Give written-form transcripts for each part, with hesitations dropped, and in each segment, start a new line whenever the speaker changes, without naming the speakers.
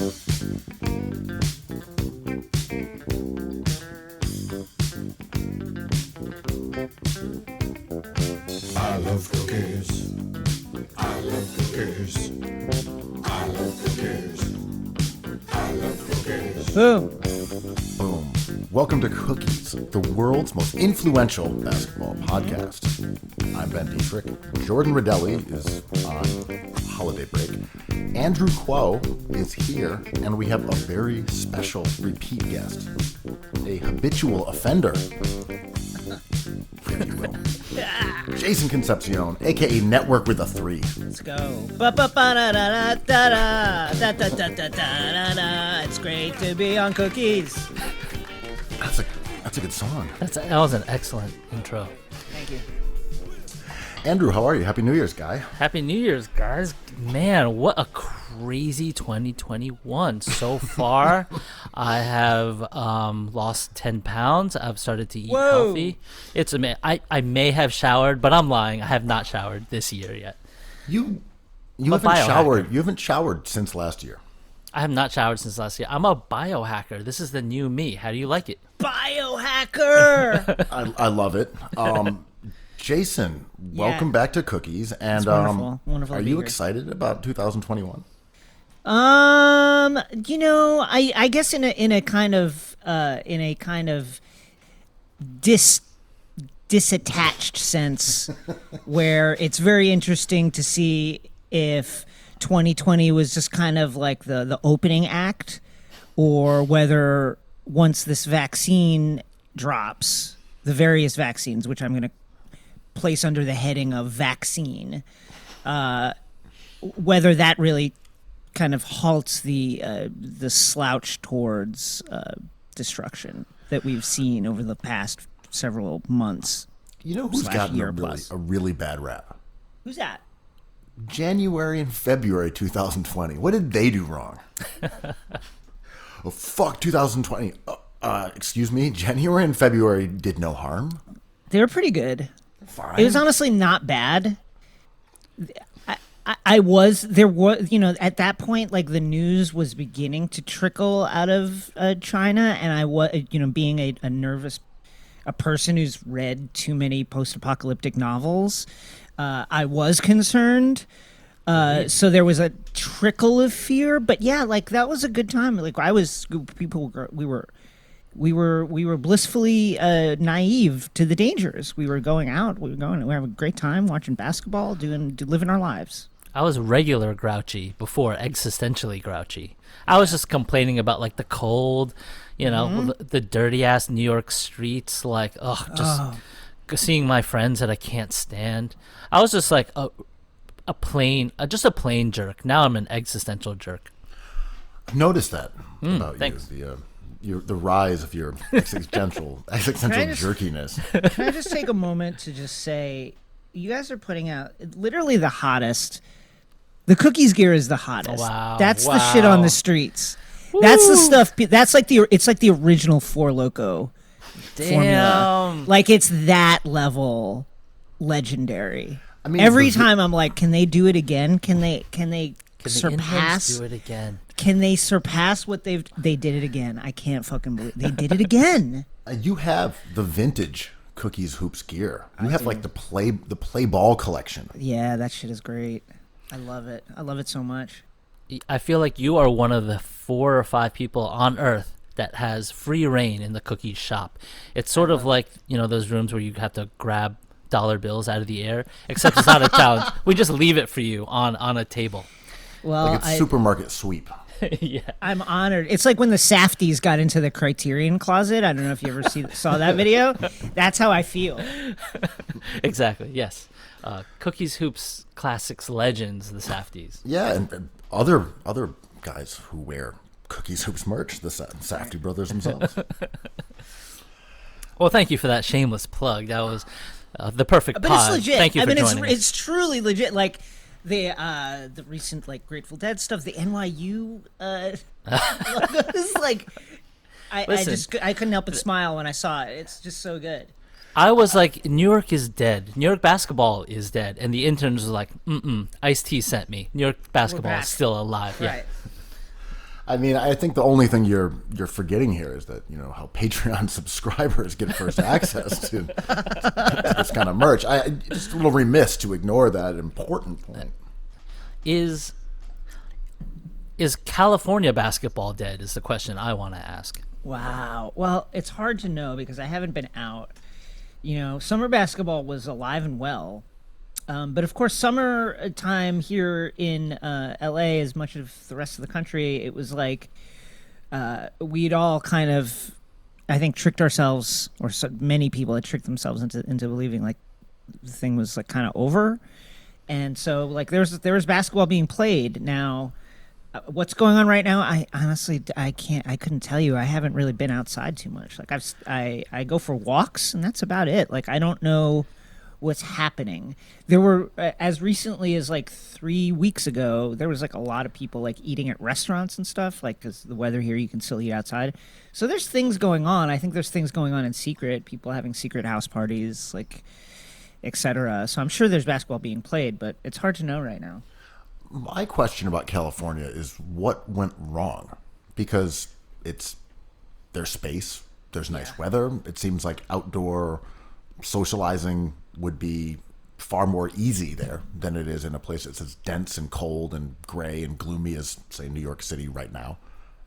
I love cookies. I love cookies. I love cookies. I love cookies.
Boom.
Boom. Welcome to Cookies, the world's most influential basketball podcast. I'm Ben Dietrich. Jordan Rodelli is on holiday break. Andrew Kuo is here, and we have a very special repeat guest, a habitual offender, if you will. Jason Concepcion, a.k.a. Network with a 3.
Let's go. Ba-ba-ba-da-da-da-da-da. It's great to be on Cookies.
That's a good song.
That was an excellent intro.
Thank you.
Andrew, how are you? Happy New Year's, guy.
Happy New Year's, guys. Man, what a crazy 2021. So far, I have lost 10 pounds. I've started to eat healthy. It's amazing. I may have showered, but I'm lying. I have not showered this year yet.
You haven't showered. You haven't showered since last year.
I have not showered since last year. I'm a biohacker. This is the new me. How do you like it?
Biohacker.
I love it. Jason, welcome back to Cookies. And
It's wonderful. Wonderful
are
to be
you
here.
excited about 2021?
I guess in a kind of disattached sense, where it's very interesting to see if 2020 was just kind of like the opening act, or whether once this vaccine drops, the various vaccines, which I'm going to place under the heading of vaccine, whether that really kind of halts the slouch towards destruction that we've seen over the past several months.
You know who's
Slash
gotten
year
a
plus.
really bad rap?
Who's that?
January and February 2020. What did they do wrong? Oh, fuck 2020. Excuse me. January and February did no harm.
They were pretty good.
Fine.
It was honestly not bad. There was, at that point, like the news was beginning to trickle out of China, and I was, being a nervous, a person who's read too many post-apocalyptic novels, I was concerned. So there was a trickle of fear, but yeah, like that was a good time. Like we were blissfully naive to the dangers. We were going out. We were having a great time watching basketball, living our lives.
I was regular grouchy before existentially grouchy. I was just complaining about like the cold, the dirty ass New York streets, like seeing my friends that I can't stand. I was just like a plain jerk. Now I'm an existential jerk.
I've noticed that about
thanks.
you. The rise of your existential jerkiness.
Can I just take a moment to just say, you guys are putting out literally the hottest. The Cookies gear is the hottest.
Wow.
That's the shit on the streets. Woo. That's the stuff. That's like it's like the original Four Loko formula. Like it's that level legendary. I mean, every time I'm like, can they do it again? Can they surpass?
Do it again.
Can they surpass what they did it again? I can't fucking believe they did it again.
You have the vintage Cookies Hoops gear. You have like the play ball collection.
Yeah, that shit is great. I love it. I love it so much.
I feel like you are one of the 4 or 5 people on Earth that has free reign in the Cookies shop. It's sort of like, those rooms where you have to grab dollar bills out of the air, except it's not a challenge. We just leave it for you on a table.
Well,
like it's supermarket sweep.
Yeah,
I'm honored. It's like when the Safdies got into the Criterion closet. I don't know if you ever saw that video. That's how I feel.
Exactly. Yes. Cookies Hoops Classics Legends, the Safdies.
Yeah, and other guys who wear Cookies Hoops merch, the Safdie brothers themselves.
Well, thank you for that shameless plug. That was the perfect
But
pod.
it's legit.
Thank you for joining.
It's truly legit. Like the recent like Grateful Dead stuff, the NYU logos, like I couldn't help but smile when I saw it. It's just so good.
I was like, New York is dead. New York basketball is dead. And the interns was like, Ice-T sent me. New York basketball is still alive. Yeah.
Right.
I mean, I think the only thing you're forgetting here is that, how Patreon subscribers get first access to this kind of merch. Just a little remiss to ignore that important point.
Is California basketball dead is the question I want to ask.
Wow. Well, it's hard to know because I haven't been out. Summer basketball was alive and well. But of course, summer time here in LA, as much of the rest of the country, it was like we'd all kind of, I think, tricked ourselves, or many people had tricked themselves into believing like the thing was like kind of over. And so like there was basketball being played. Now, what's going on right now? I honestly I couldn't tell you. I haven't really been outside too much. Like I go for walks and that's about it. Like I don't know what's happening. There were as recently as like 3 weeks ago, there was like a lot of people like eating at restaurants and stuff, like because the weather here you can still eat outside. So there's things going on. I think there's things going on in secret, people having secret house parties, like etc. So I'm sure there's basketball being played, but it's hard to know right now.
My question about California is what went wrong? Because it's there's space, there's nice weather. It seems like outdoor socializing would be far more easy there than it is in a place that's as dense and cold and gray and gloomy as, say, New York City right now.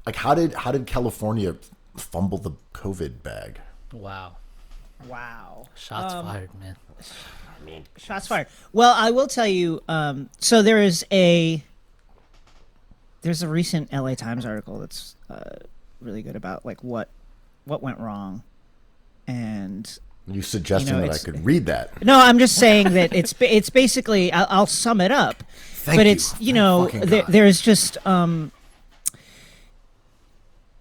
Like, how did California fumble the COVID bag?
Wow.
Shots
fired, man.
Shots fired. Well, I will tell you. So there's a recent LA Times article that's really good about like what went wrong, and
you suggesting that I could read that?
No, I'm just saying that it's basically. I'll sum it up.
Thank you.
It's there's just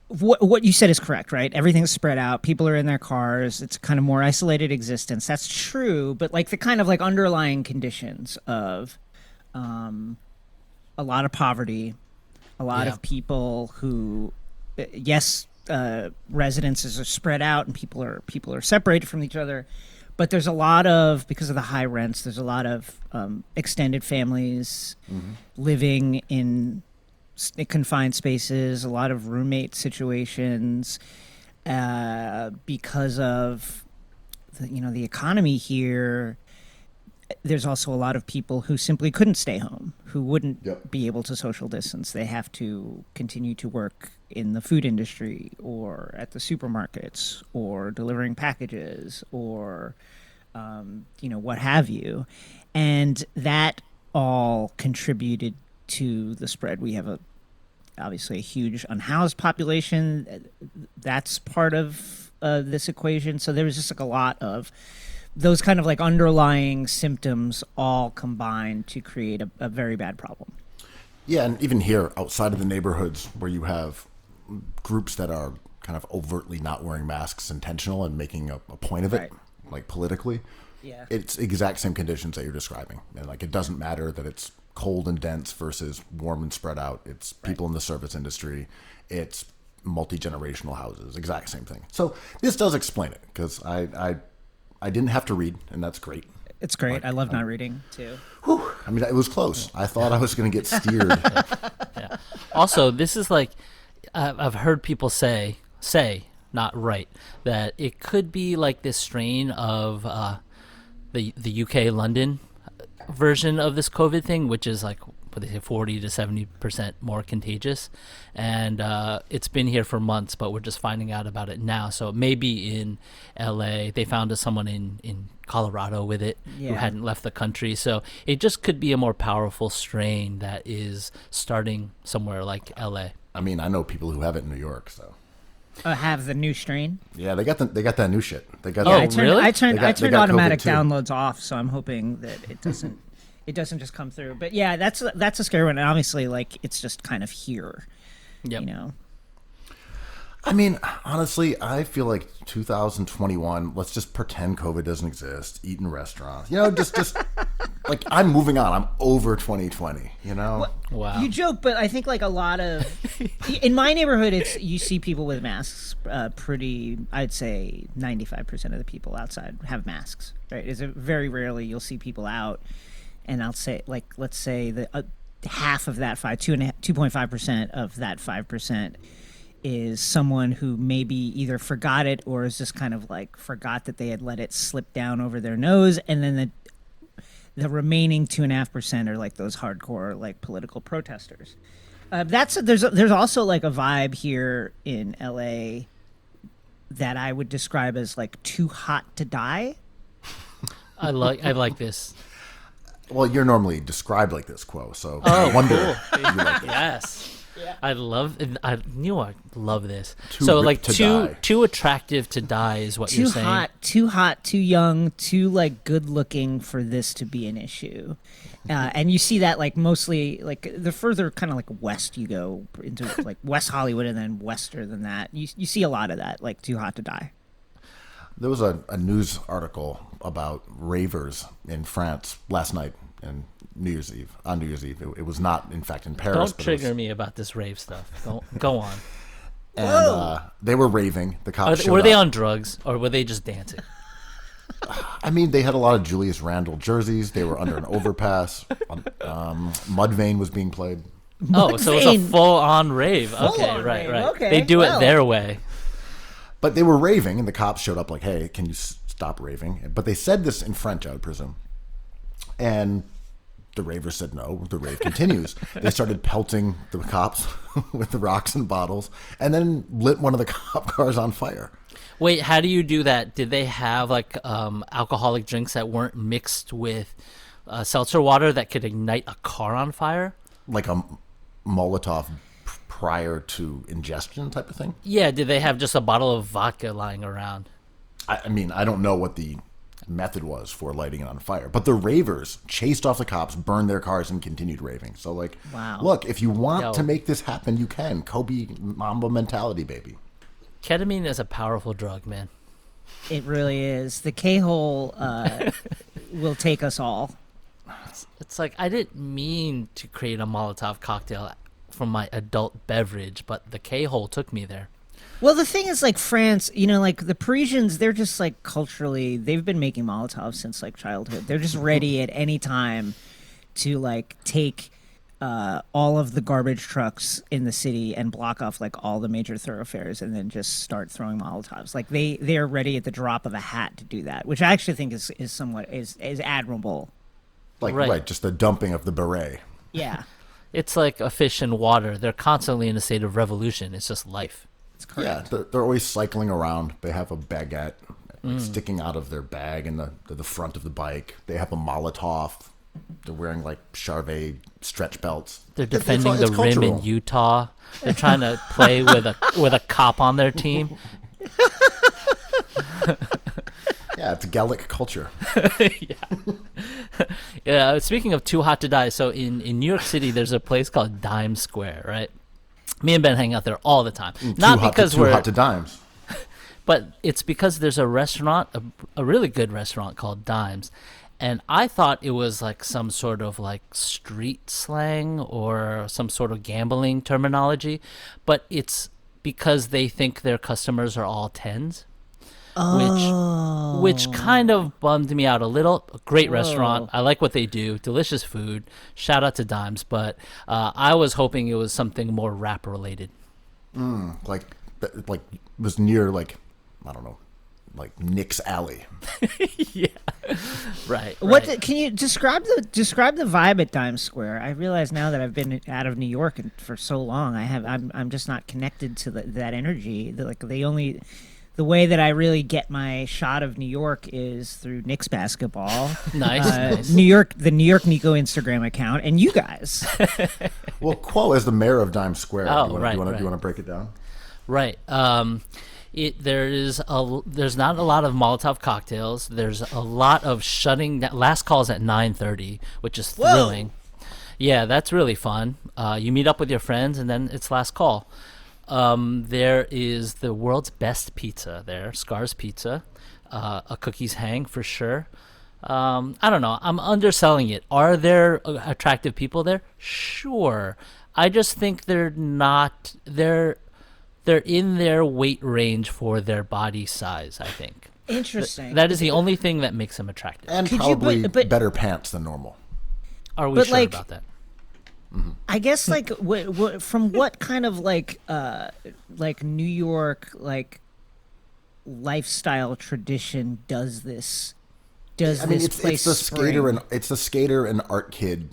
what you said is correct, right? Everything's spread out. People are in their cars. It's kind of more isolated existence. That's true, but like the kind of like underlying conditions of a lot of poverty, a lot of people who, residences are spread out and people are separated from each other, but there's a lot of, because of the high rents, there's a lot of extended families living in confined spaces, a lot of roommate situations, because of the economy here. There's also a lot of people who simply couldn't stay home, who wouldn't be able to social distance. They have to continue to work in the food industry or at the supermarkets or delivering packages or what have you. And that all contributed to the spread. We have obviously a huge unhoused population. That's part of this equation. So there was just like a lot of those kind of like underlying symptoms all combined to create a very bad problem.
Yeah, and even here outside of the neighborhoods where you have groups that are kind of overtly not wearing masks intentional and making a point of it, like politically, it's exact same conditions that you're describing. And like it doesn't matter that it's cold and dense versus warm and spread out. It's people in the service industry. It's multi-generational houses. Exact same thing. So this does explain it because I didn't have to read, and that's great.
It's great. I love not reading too.
Whew. I mean, it was close. I thought I was going to get steered.
Also, this is like I've heard people say, not right, that it could be like this strain of the UK London version of this COVID thing, which is like what they say 40 to 70% more contagious, and it's been here for months, but we're just finding out about it now. So maybe in LA they found someone in Colorado with it who hadn't left the country, so it just could be a more powerful strain that is starting somewhere like LA.
I mean, I know people who have it in New York, so
have the new strain.
Yeah, they got that new shit. They got.
Really?
I turned automatic downloads off, so I'm hoping that it doesn't just come through. But yeah, that's a scary one, and obviously, like it's just kind of here.
Yep.
I mean, honestly, I feel like 2021. Let's just pretend COVID doesn't exist. Eat in restaurants. Just like I'm moving on. I'm over 2020.
Wow.
You joke, but I think like a lot of in my neighborhood, you see people with masks. I'd say 95% of the people outside have masks. Right? Very rarely you'll see people out, and I'll say like let's say that half of that 2.5% of that 5% is someone who maybe either forgot it or is just kind of like forgot that they had let it slip down over their nose, and then the remaining 2.5% are like those hardcore like political protesters. There's also like a vibe here in LA that I would describe as like too hot to die.
I like this.
Well, you're normally described like this, Quo, so
Oh,
I wonder
cool.
you like this.
Yes. I knew I'd love this.
Too
So
ripped
like
to
too
die.
too attractive to die is what
Too
you're saying.
hot, too young, too like good looking for this to be an issue. And you see that like mostly like the further kind of like west you go into like West Hollywood and then wester than that, you see a lot of that, like too hot to die.
There was a news article about ravers in France last night and New Year's Eve. On New Year's Eve, it was not, in fact, in Paris.
Don't
but
trigger
it was,
me about this rave stuff. Go on.
And they were raving. The cops showed
Were they
up.
on drugs or were they just dancing?
I mean, they had a lot of Julius Randle jerseys. They were under an overpass. Mudvayne was being played.
Oh, so it's a
Mudvayne.
full-on rave. Okay,
Full-on
right.
rave, okay,
They do
well.
it their way.
But they were raving, and the cops showed up like, hey, can you stop raving? But they said this in French, I would presume. And the ravers said no. The rave continues. They started pelting the cops with the rocks and bottles, and then lit one of the cop cars on fire.
Wait, how do you do that? Did they have like alcoholic drinks that weren't mixed with seltzer water that could ignite a car on fire?
Like a Molotov prior to ingestion type of thing?
Yeah, did they have just a bottle of vodka lying around?
I mean, I don't know what the method was for lighting it on fire, but the ravers chased off the cops, burned their cars, and continued raving. So, like,
Wow.
Look, if you want
Yo.
to make this happen, you can. Kobe Mamba mentality, baby.
Ketamine is a powerful drug, man.
It really is. The K-hole will take us all.
It's like I didn't mean to create a Molotov cocktail from my adult beverage, but the K-hole took me there.
Well, the thing is, like France, like the Parisians, they're just like culturally, they've been making Molotovs since like childhood. They're just ready at any time to like take all of the garbage trucks in the city and block off like all the major thoroughfares and then just start throwing Molotovs. Like they are ready at the drop of a hat to do that, which I actually think is somewhat is admirable.
Like,
Right.
right, just the dumping of the beret.
Yeah,
It's like a fish in water. They're constantly in a state of revolution. It's just life.
it's correct.
Yeah, they're always cycling around. They have a baguette sticking out of their bag in the front of the bike. They have a Molotov. They're wearing like Charvet stretch belts.
They're
It's
defending
it's
the rim
cultural.
in Utah. They're trying to play with a cop on their team.
Yeah, it's Gallic culture.
Yeah. Speaking of too hot to die, so in New York City, there's a place called Dime Square, right? Me and Ben hang out there all the time. Not because
too
we're,
hot to dimes.
but it's because there's a restaurant, a really good restaurant called Dimes. And I thought it was like some sort of like street slang or some sort of gambling terminology, but it's because they think their customers are all tens. Which kind of bummed me out a little. A great restaurant. I like what they do. Delicious food. Shout out to Dimes. But I was hoping it was something more rap related.
Like was near like, I don't know, like Knicks Alley.
Yeah. Right.
Can you describe the vibe at Dime Square? I realize now that I've been out of New York for so long, I'm just not connected to that energy. The way that I really get my shot of New York is through Knicks basketball.
Nice.
New York, the New York Nico Instagram account, and you guys.
Well, Quo as the mayor of Dime Square.
Oh,
do you
right.
want to break it down?
Right. There's not a lot of Molotov cocktails. There's a lot of shutting down. Last call's at 9:30, which is thrilling. Yeah, that's really fun. You meet up with your friends, and then it's last call. There is the world's best pizza there, Scar's Pizza. A cookies hang for sure. I don't know. I'm underselling it. Are there attractive people there? Sure. I just think they're not. They're in their weight range for their body size, I think.
Interesting.
That is the only thing that makes them attractive.
And
Could you-
probably
but-
better pants than normal.
Are we
but
sure
like-
about that?
I guess like from what kind of like New York like lifestyle tradition does this? Does
I mean,
this
it's
place
the
spring?
skater and art kid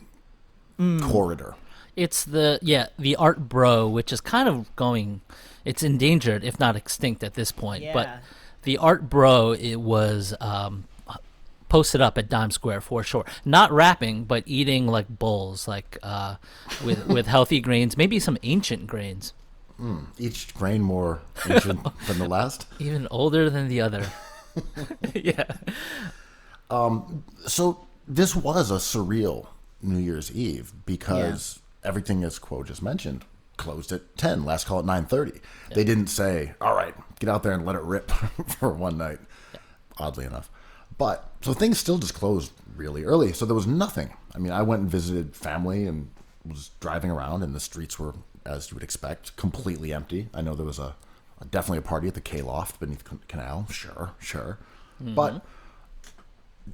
corridor.
It's the art bro, which is kind of going. It's endangered, if not extinct, at this point.
Yeah.
But the art bro, it was posted up at Dime Square for sure. Not rapping, but eating like bowls, like with healthy grains, maybe some ancient grains.
Each grain more ancient than the last.
Even older than the other. Yeah.
So this was a surreal New Year's Eve because everything, as Quo just mentioned, closed at 10. Last call at 9:30. They didn't say, all right, get out there and let it rip for one night, oddly enough. But so things still just closed really early. So there was nothing. I mean, I went and visited family and was driving around, and the streets were, as you would expect, completely empty. I know there was definitely a party at the K-Loft beneath Canal. Sure. But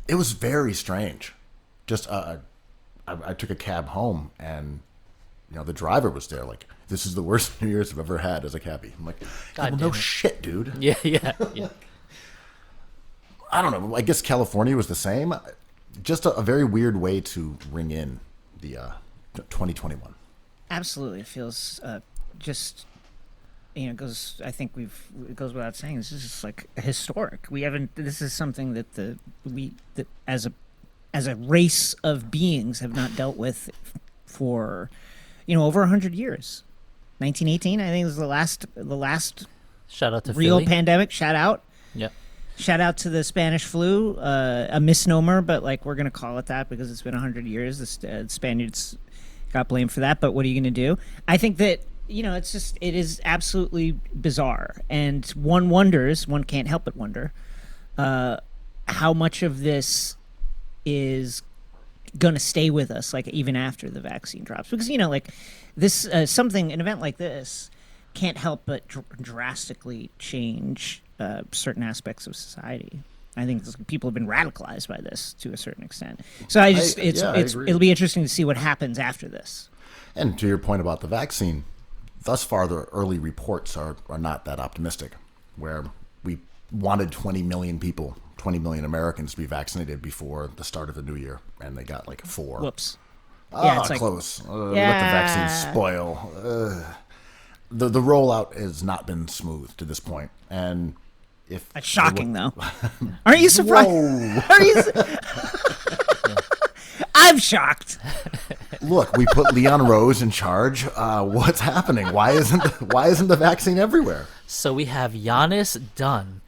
it was very strange. Just I took a cab home, and the driver was there like, this is the worst New Year's I've ever had as a cabbie. I'm like,
God
well,
damn
no
it.
shit, dude.
Yeah.
I don't know. I guess California was the same. Just a very weird way to ring in the 2021.
Absolutely, it feels just it goes. I think it goes without saying. This is just like historic. We haven't. This is something that as a race of beings have not dealt with for over 100 years. 1918, I think, was the last
Shout out to
real
Philly.
pandemic. Shout out.
Yep.
Shout out to the Spanish flu, a misnomer, but like we're gonna call it that because it's been 100 years. The Spaniards got blamed for that, but what are you gonna do? I think that it is absolutely bizarre, and one can't help but wonder how much of this is gonna stay with us, like even after the vaccine drops, because like this an event like this can't help but drastically change certain aspects of society. I think people have been radicalized by this to a certain extent. So I agree. It'll be interesting to see what happens after this.
And to your point about the vaccine, thus far the early reports are not that optimistic, where we wanted 20 million Americans to be vaccinated before the start of the new year, and they got like 4.
Whoops.
Yeah, it's close. Let the vaccine spoil. The rollout has not been smooth to this point, and
that's shocking, though. Aren't you surprised?
Whoa.
I'm shocked.
Look, we put Leon Rose in charge. What's happening? Why isn't the vaccine everywhere?
So we have Giannis done.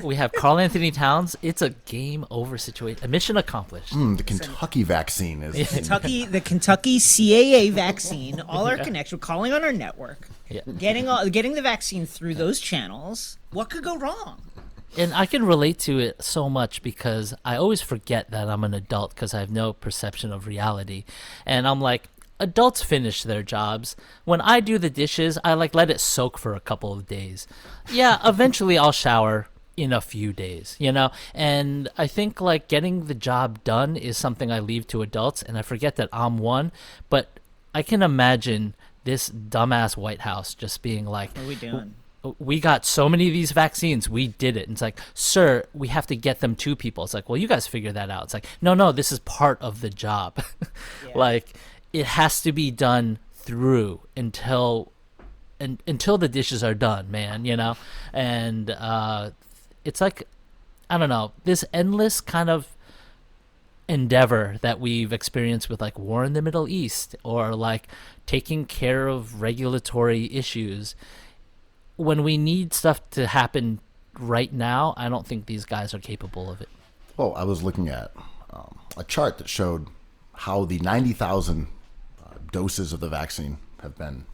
We have Karl Anthony Towns. It's a game over situation. A mission accomplished.
The Kentucky vaccine is
the Kentucky CAA vaccine. All our connection. We're calling on our network.
Yeah.
Getting the vaccine through those channels. What could go wrong?
And I can relate to it so much because I always forget that I'm an adult because I have no perception of reality. And I'm like, adults finish their jobs. When I do the dishes, I let it soak for a couple of days. Yeah, eventually I'll shower in a few days, And I think getting the job done is something I leave to adults, and I forget that I'm one. But I can imagine this dumbass White House just being like,
what are we doing?
We got so many of these vaccines. We did it. And it's like, sir, we have to get them to people. It's like, well, you guys figure that out. It's like, no, this is part of the job. Yeah. It has to be done through until the dishes are done, man, And it's like, I don't know, this endless kind of endeavor that we've experienced with war in the Middle East or taking care of regulatory issues. When we need stuff to happen right now, I don't think these guys are capable of it.
Well, I was looking at a chart that showed how the 90,000 doses of the vaccine have been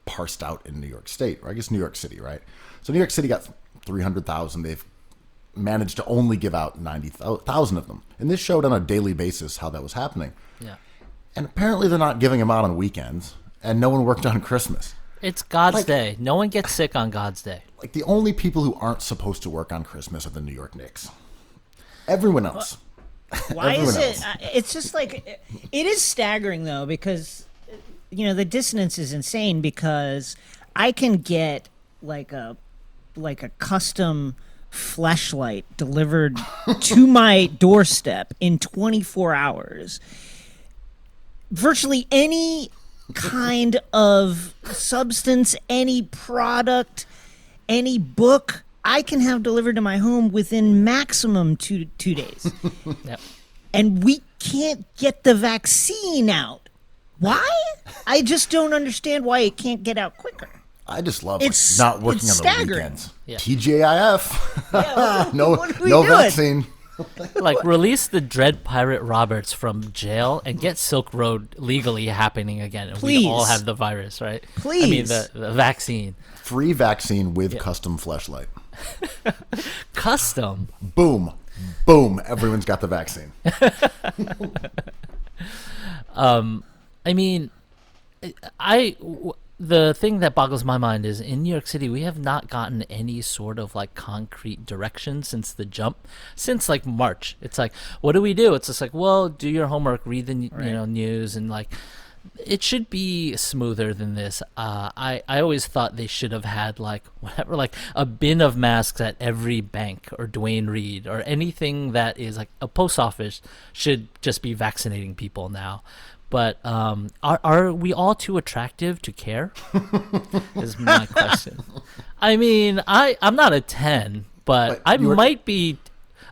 parsed out in New York State, or I guess New York City, right? So New York City got 300,000. They've managed to only give out 90,000 of them. And this showed on a daily basis how that was happening.
Yeah.
And apparently they're not giving them out on weekends, and no one worked on Christmas.
It's God's day. No one gets sick on God's day.
The only people who aren't supposed to work on Christmas are the New York Knicks. Everyone else.
Why is
Everyone
it? It's just like it is staggering though, because the dissonance is insane. Because I can get like a custom fleshlight delivered to my doorstep in 24 hours. Virtually any kind of substance, any product, any book, I can have delivered to my home within maximum two days.
Yep.
And we can't get the vaccine out. Why? I just don't understand why it can't get out quicker.
I just love
It's-
not working
it's
on the
staggering.
weekends.
Yeah.
TGIF.
Yeah,
no
what are we
no
doing?
vaccine.
Like, release the Dread Pirate Roberts from jail and get Silk Road legally happening again. And we all
Please.
have the virus, right? I mean,
Please.
the vaccine.
Free vaccine with custom fleshlight.
Custom.
Boom. Boom. Everyone's got the vaccine.
I mean, the thing that boggles my mind is in New York City, we have not gotten any sort of like concrete direction since the jump, since like March. It's like, what do we do? It's just like, well, do your homework, read the news, and like, it should be smoother than this. I always thought they should have had like whatever, like a bin of masks at every bank or Dwayne Reed or anything that is like a post office should just be vaccinating people now. But are we all too attractive to care? Is my question. I mean, I'm not a 10, but I might be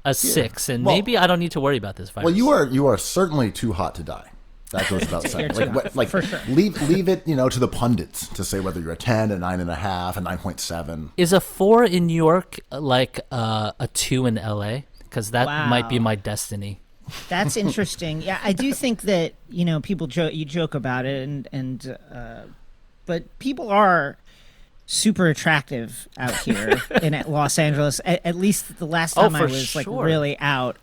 a 6, and maybe I don't need to worry about this virus.
Well, you are certainly too hot to die. That goes without saying. Like
for sure.
leave it, to the pundits to say whether you're a 10, a 9.5, a 9.7.
Is a 4 in New York like a 2 in LA? Because that might be my destiny.
That's interesting. Yeah, I do think that people joke about it, but people are super attractive out here in Los Angeles. At least the last time I was like really out,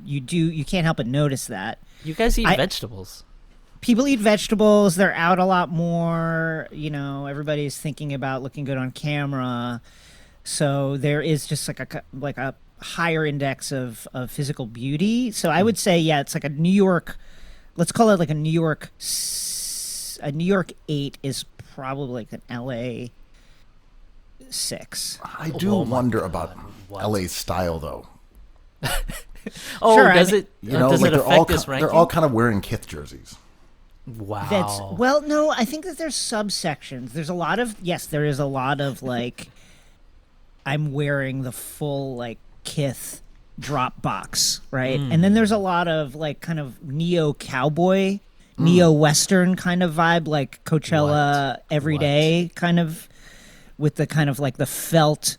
you can't help but notice that.
You guys eat vegetables.
People eat vegetables. They're out a lot more. Everybody's thinking about looking good on camera. So there is just like a higher index of physical beauty. So I would say, it's like a New York, let's call it like a New York 8 is probably like an LA 6.
I do wonder about LA's style though.
Oh,
Sure,
does it affect this ranking?
They're all kind of wearing Kith jerseys.
Wow.
No, I think that there's subsections. There is a lot of like, I'm wearing the full like Kith drop box, right? And then there's a lot of like kind of neo cowboy, neo western kind of vibe, like Coachella everyday kind of, with the kind of like the felt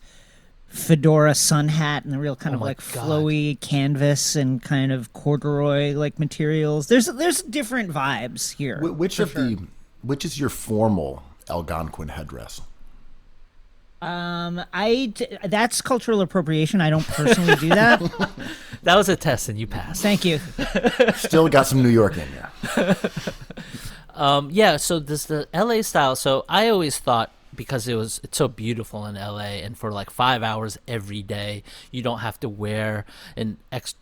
fedora sun hat and the real kind of like flowy canvas and kind of corduroy like materials. There's different vibes here.
Which is your formal Algonquin headdress?
That's cultural appropriation. I don't personally do that.
That was a test and you passed.
Thank you.
Still got some New York in you.
So does the LA style, so I always thought, because it's so beautiful in LA, and for like 5 hours every day, you don't have to wear an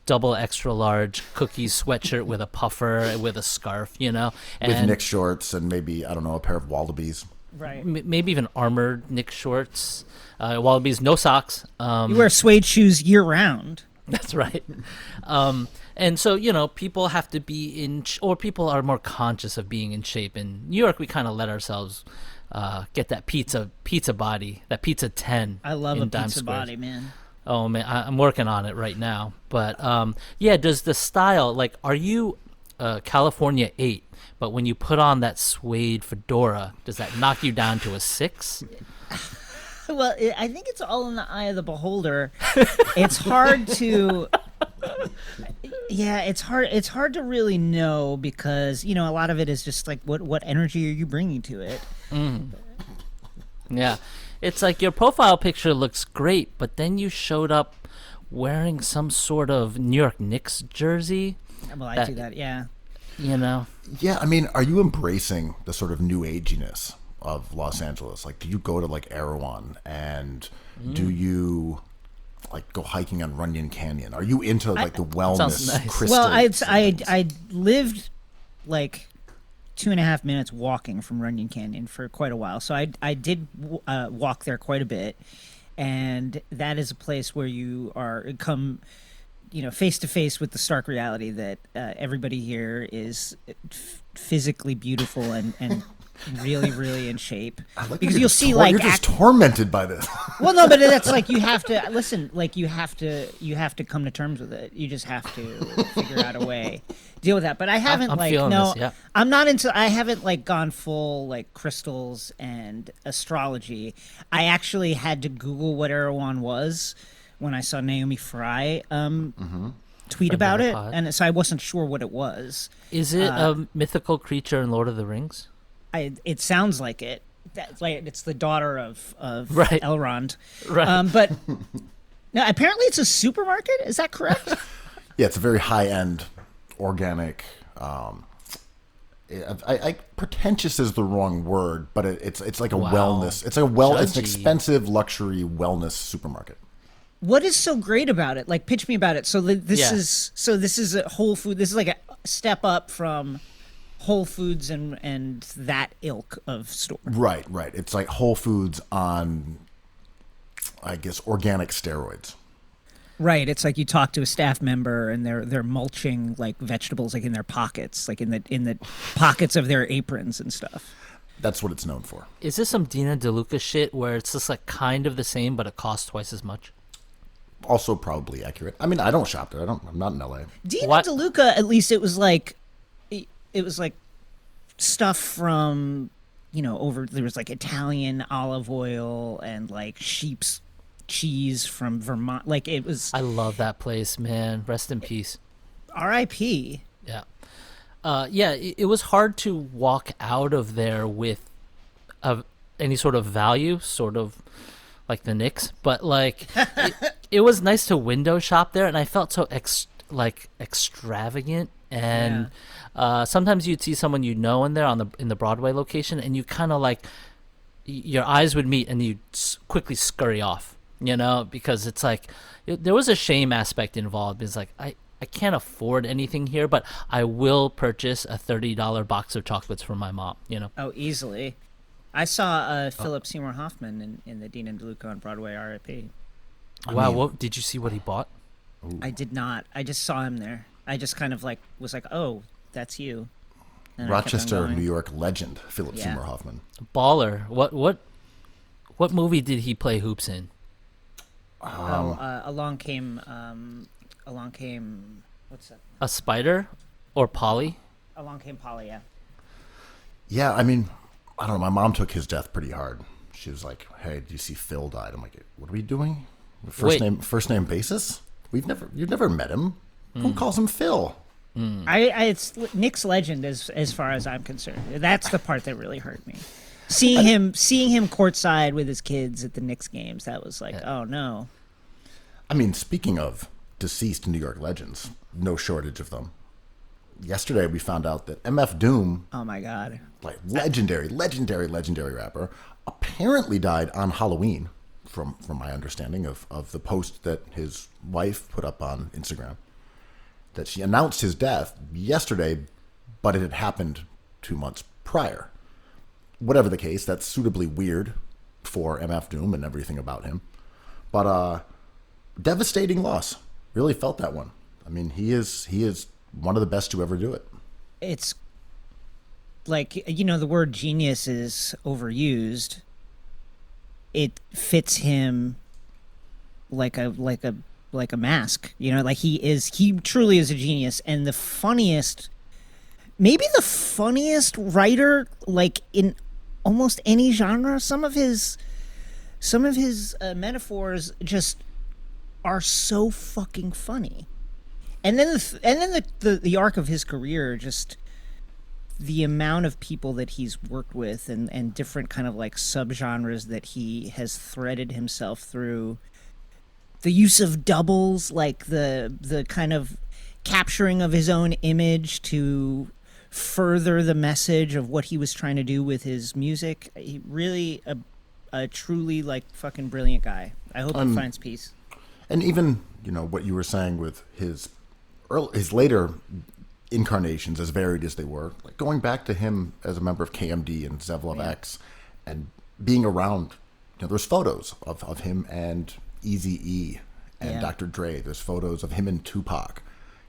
double extra large cookies sweatshirt with a puffer with a scarf, and
With Knicks shorts and maybe, I don't know, a pair of Wallabies.
Right.
Maybe even armored Knicks shorts, Wallabies, no socks.
You wear suede shoes year round.
That's right. And so, people have to be or people are more conscious of being in shape. In New York, we kind of let ourselves get that pizza body, that pizza 10.
I love
in
a
Times
pizza
Square.
body, man.
Oh man, I'm working on it right now. But does the style, like, are you California 8? But when you put on that suede fedora, does that knock you down to a 6?
Well, I think it's all in the eye of the beholder. It's hard to. Yeah, it's hard to really know, because a lot of it is just like what energy are you bringing to it.
Yeah, it's like your profile picture looks great, but then you showed up wearing some sort of New York Knicks jersey.
Well, I do that, yeah.
Yeah, I mean, are you embracing the sort of new aginess of Los Angeles? Like, do you go to like Erewhon, and do you like go hiking on Runyon Canyon? Are you into like the wellness
sounds nice.
crystal?
Well,
things?
I lived like 2.5 minutes walking from Runyon Canyon for quite a while, so I did walk there quite a bit, and that is a place where you are come, face to face with the stark reality that everybody here is physically beautiful and really, really in shape. Because you'll see
you're just tormented by this.
Well, no, but that's like you have to listen. Like you have to come to terms with it. You just have to figure out a way deal with that. But I haven't
I'm feeling this, yeah.
I'm not into. I haven't like gone full like crystals and astrology. I actually had to Google what Erewhon was when I saw Naomi Fry tweet about it, and so I wasn't sure what it was.
Is it a mythical creature in Lord of the Rings?
It sounds like it. Like it's the daughter of
Right.
Elrond.
Right.
But no, apparently it's a supermarket. Is that correct?
Yeah, it's a very high-end, organic. Pretentious is the wrong word, but it's like a wellness. It's it's an expensive luxury wellness supermarket.
What is so great about it? Like, pitch me about it. So this is a Whole Food. This is like a step up from Whole Foods and that ilk of store.
Right. It's like Whole Foods on, I guess, organic steroids.
Right. It's like you talk to a staff member and they're mulching like vegetables like in their pockets, like in the pockets of their aprons and stuff.
That's what it's known for.
Is this some Dina DeLuca shit where it's just like kind of the same, but it costs twice as much?
Also probably accurate. I mean, I don't shop there. I'm not in LA.
Dina DeLuca, at least it was like stuff from, there was like Italian olive oil and like sheep's cheese from Vermont. Like it was.
I love that place, man. Rest in peace.
R.I.P.
Yeah. It was hard to walk out of there with any sort of value, sort of like the Knicks, but like it was nice to window shop there, and I felt so extravagant. And sometimes you'd see someone in there in the Broadway location, and you kind of like your eyes would meet, and you'd quickly scurry off, because it's like there was a shame aspect involved. It's like I can't afford anything here, but I will purchase a $30 box of chocolates for my mom.
Oh, easily. I saw Philip Seymour Hoffman in the Dina DeLuca on Broadway. R.I.P.
Wow, did you see what he bought?
Ooh.
I did not. I just saw him there. I just kind of like was like, oh, that's you. And
Rochester, New York legend Philip Seymour Hoffman.
Baller. What movie did he play hoops in?
Along came. What's that?
A Spider or Polly?
Along Came Polly. Yeah.
Yeah, I mean, I don't know. My mom took his death pretty hard. She was like, "Hey, do you see Phil died?" I'm like, "What are we doing? First name basis? You've never met him. Who calls him Phil?"
It's Knicks legend as far as I'm concerned. That's the part that really hurt me. Seeing him courtside with his kids at the Knicks games, that was like, oh no.
I mean, speaking of deceased New York legends, no shortage of them. Yesterday we found out that MF Doom,
Oh my God.
like legendary rapper, apparently died on Halloween, from my understanding of the post that his wife put up on Instagram. That she announced his death yesterday, but it had happened 2 months prior. Whatever the case, that's suitably weird for MF Doom and everything about him. But devastating loss. Really felt that one. I mean, he is one of the best to ever do it.
It's like, the word genius is overused. It fits him like a mask, like he truly is a genius. And maybe the funniest writer, like in almost any genre. Some of his metaphors just are so fucking funny. And then the arc of his career, just the amount of people that he's worked with and different kind of like subgenres that he has threaded himself through. The use of doubles, like the kind of capturing of his own image to further the message of what he was trying to do with his music. He really a truly like fucking brilliant guy. I hope he finds peace.
And even, what you were saying with his later incarnations, as varied as they were, like going back to him as a member of KMD and Zevlov X, and being around, there's photos of him and Eazy-E and Dr. Dre. There's photos of him and Tupac.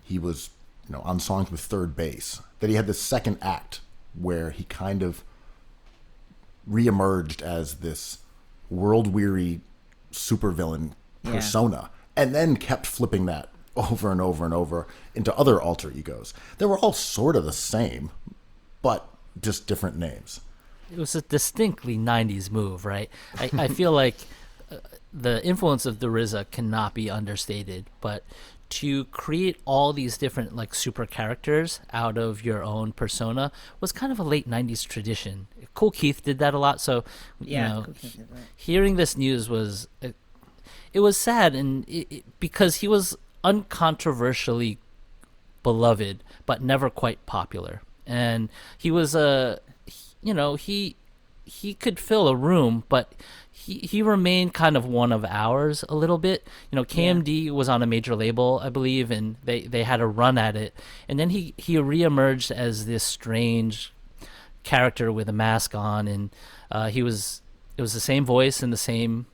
He was, on songs with Third Bass. That he had this second act where he kind of reemerged as this world-weary supervillain persona, and then kept flipping that over and over and over into other alter egos. They were all sort of the same, but just different names.
It was a distinctly 90s move, right? I feel like the influence of the RZA cannot be understated, but to create all these different like super characters out of your own persona was kind of a late 90s tradition. Kool Keith did that a lot, so hearing this news was it was sad, and because he was uncontroversially beloved but never quite popular, and he was he could fill a room, but he remained kind of one of ours a little bit. KMD was on a major label, I believe, and they had a run at it, and then he reemerged as this strange character with a mask on, and it was the same voice and the same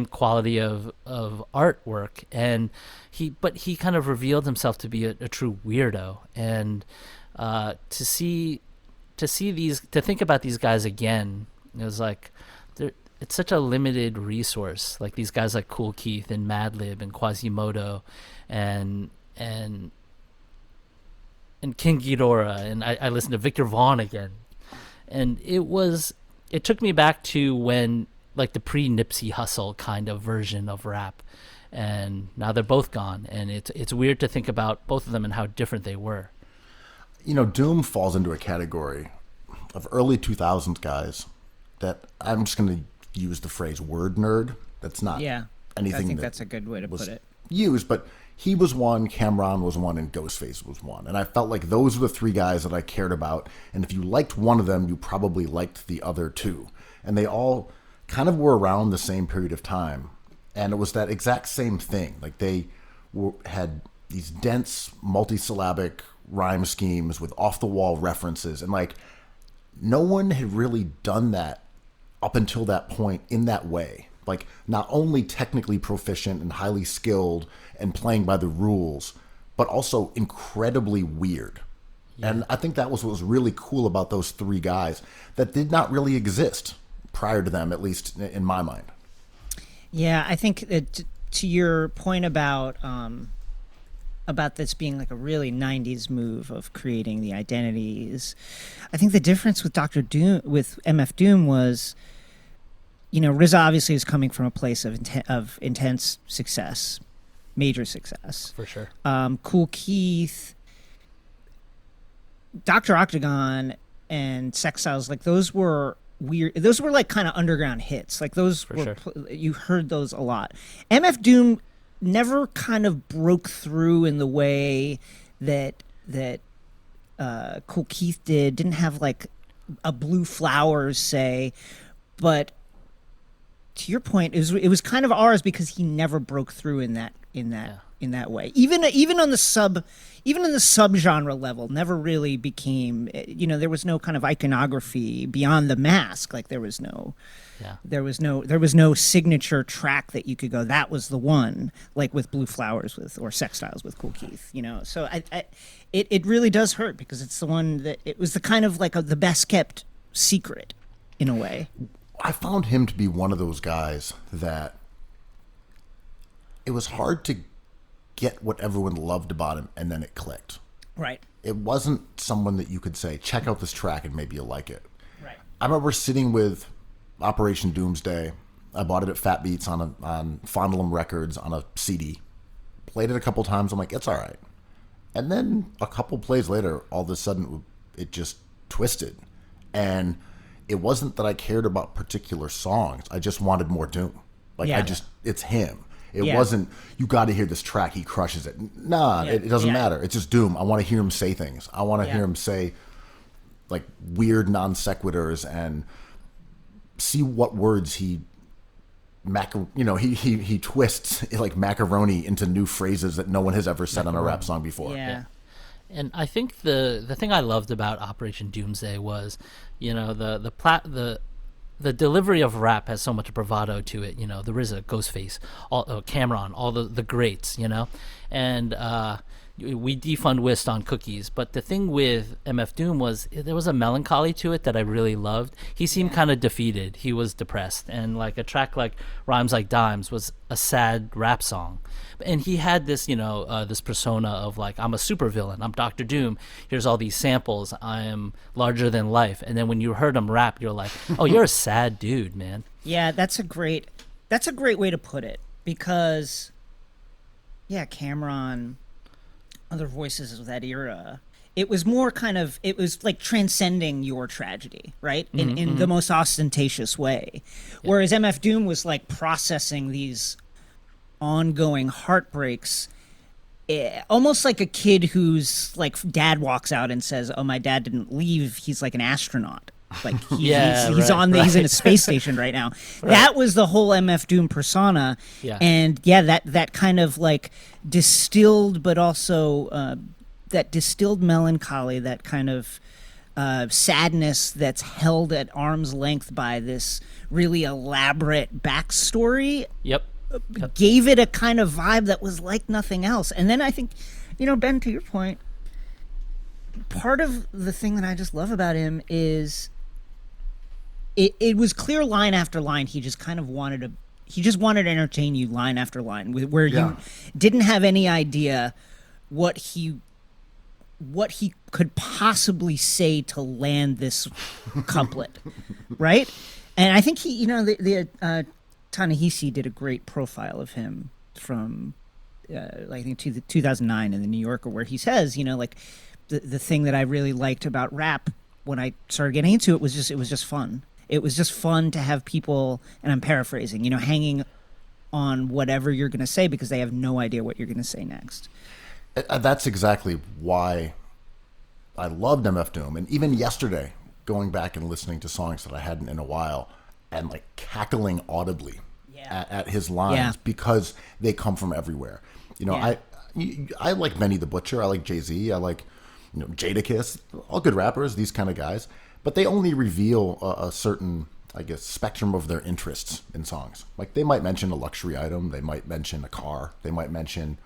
quality of artwork, and he kind of revealed himself to be a true weirdo, and to think about these guys again, it was like it's such a limited resource. Like these guys like Kool Keith and Madlib and Quasimodo and King Ghidorah, and I listened to Victor Vaughn again, and it took me back to when, like, the pre-Nipsey Hussle kind of version of rap, and now they're both gone, and it's weird to think about both of them and how different they were.
Doom falls into a category of early 2000s guys that I'm just going to use the phrase word nerd. That's not anything.
I think that's a good way to put it.
Used, but he was one, Cam'ron was one, and Ghostface was one. And I felt like those were the three guys that I cared about. And if you liked one of them, you probably liked the other two. And they all kind of were around the same period of time. And it was that exact same thing. Like they had these dense, multisyllabic rhyme schemes with off-the-wall references. And like no one had really done that up until that point in that way. Like not only technically proficient and highly skilled and playing by the rules, but also incredibly weird. Yeah. And I think that was what was really cool about those three guys that did not really exist prior to them, at least in my mind.
Yeah, I think to your point about this being like a really 90s move of creating the identities, I think the difference with with MF Doom was, RZA obviously is coming from a place of intense success, major success.
For sure.
Kool Keith, Dr. Octagon, and Sex Styles, like those were weird. Those were like kind of underground hits. Like those you heard those a lot. MF Doom never kind of broke through in the way that Kool Keith did. Didn't have like a Blue Flowers, say, but to your point, it was kind of ours because he never broke through in that way. Even in the subgenre level, never really became. There was no kind of iconography beyond the mask. Like there was no signature track that you could go, that was the one, like with Blue Flowers or Sex Styles with Kool Keith. So it really does hurt because it's the one that it was the kind of like the best kept secret in a way.
I found him to be one of those guys that it was hard to get what everyone loved about him, and then it clicked.
Right. It
wasn't someone that you could say, check out this track and maybe you'll like it.
Right.
I remember sitting with Operation Doomsday. I bought it at Fat Beats on Fondlem Records on a CD. Played it a couple times. I'm like, it's all right. And then a couple plays later, all of a sudden, it just twisted. And it wasn't that I cared about particular songs. I just wanted more Doom. It's him. It wasn't, you got to hear this track, he crushes it. Nah, it doesn't matter. It's just Doom. I want to hear him say things. I want to hear him say like weird non sequiturs and see what words he he twists like macaroni into new phrases that no one has ever said on a rap song before.
Yeah.
And I think the thing I loved about Operation Doomsday was, the delivery of rap has so much bravado to it. The RZA, Ghostface, Cameron, all the greats. And we defund Wist on Cookies, but the thing with MF Doom was there was a melancholy to it that I really loved. He seemed kind of defeated. He was depressed, and like a track like Rhymes Like Dimes was a sad rap song. And he had this, this persona of like, I'm a supervillain, I'm Dr. Doom. Here's all these samples. I am larger than life. And then when you heard him rap, you're like, oh, you're a sad dude, man.
Yeah, that's a great way to put it, because Cameron, other voices of that era, it was more it was like transcending your tragedy, right? In the most ostentatious way. Whereas MF Doom was like processing these ongoing heartbreaks, almost like a kid whose like dad walks out and says, "Oh, my dad didn't leave. He's like an astronaut. Like he's in a space station right now." That was the whole MF Doom persona.
Yeah.
And that kind of like distilled, but also that distilled melancholy, that kind of sadness that's held at arm's length by this really elaborate backstory.
Yep.
Gave it a kind of vibe that was like nothing else. And then I think, Ben, to your point, part of the thing that I just love about him is it was clear line after line. He just kind of wanted to entertain you line after line, where you didn't have any idea what he could possibly say to land this couplet, right? And I think he, Ta-Nehisi did a great profile of him from, I think, 2009 in the New Yorker, where he says, like, the thing that I really liked about rap when I started getting into it was just fun. It was just fun to have people, and I'm paraphrasing, hanging on whatever you're going to say because they have no idea what you're going to say next.
That's exactly why I loved MF Doom. And even yesterday, going back and listening to songs that I hadn't in a while, and like cackling audibly at his lines because they come from everywhere. I like Benny the Butcher. I like Jay-Z. I like Jadakiss. All good rappers, these kind of guys. But they only reveal a certain, I guess, spectrum of their interests in songs. Like they might mention a luxury item. They might mention a car. They might mention,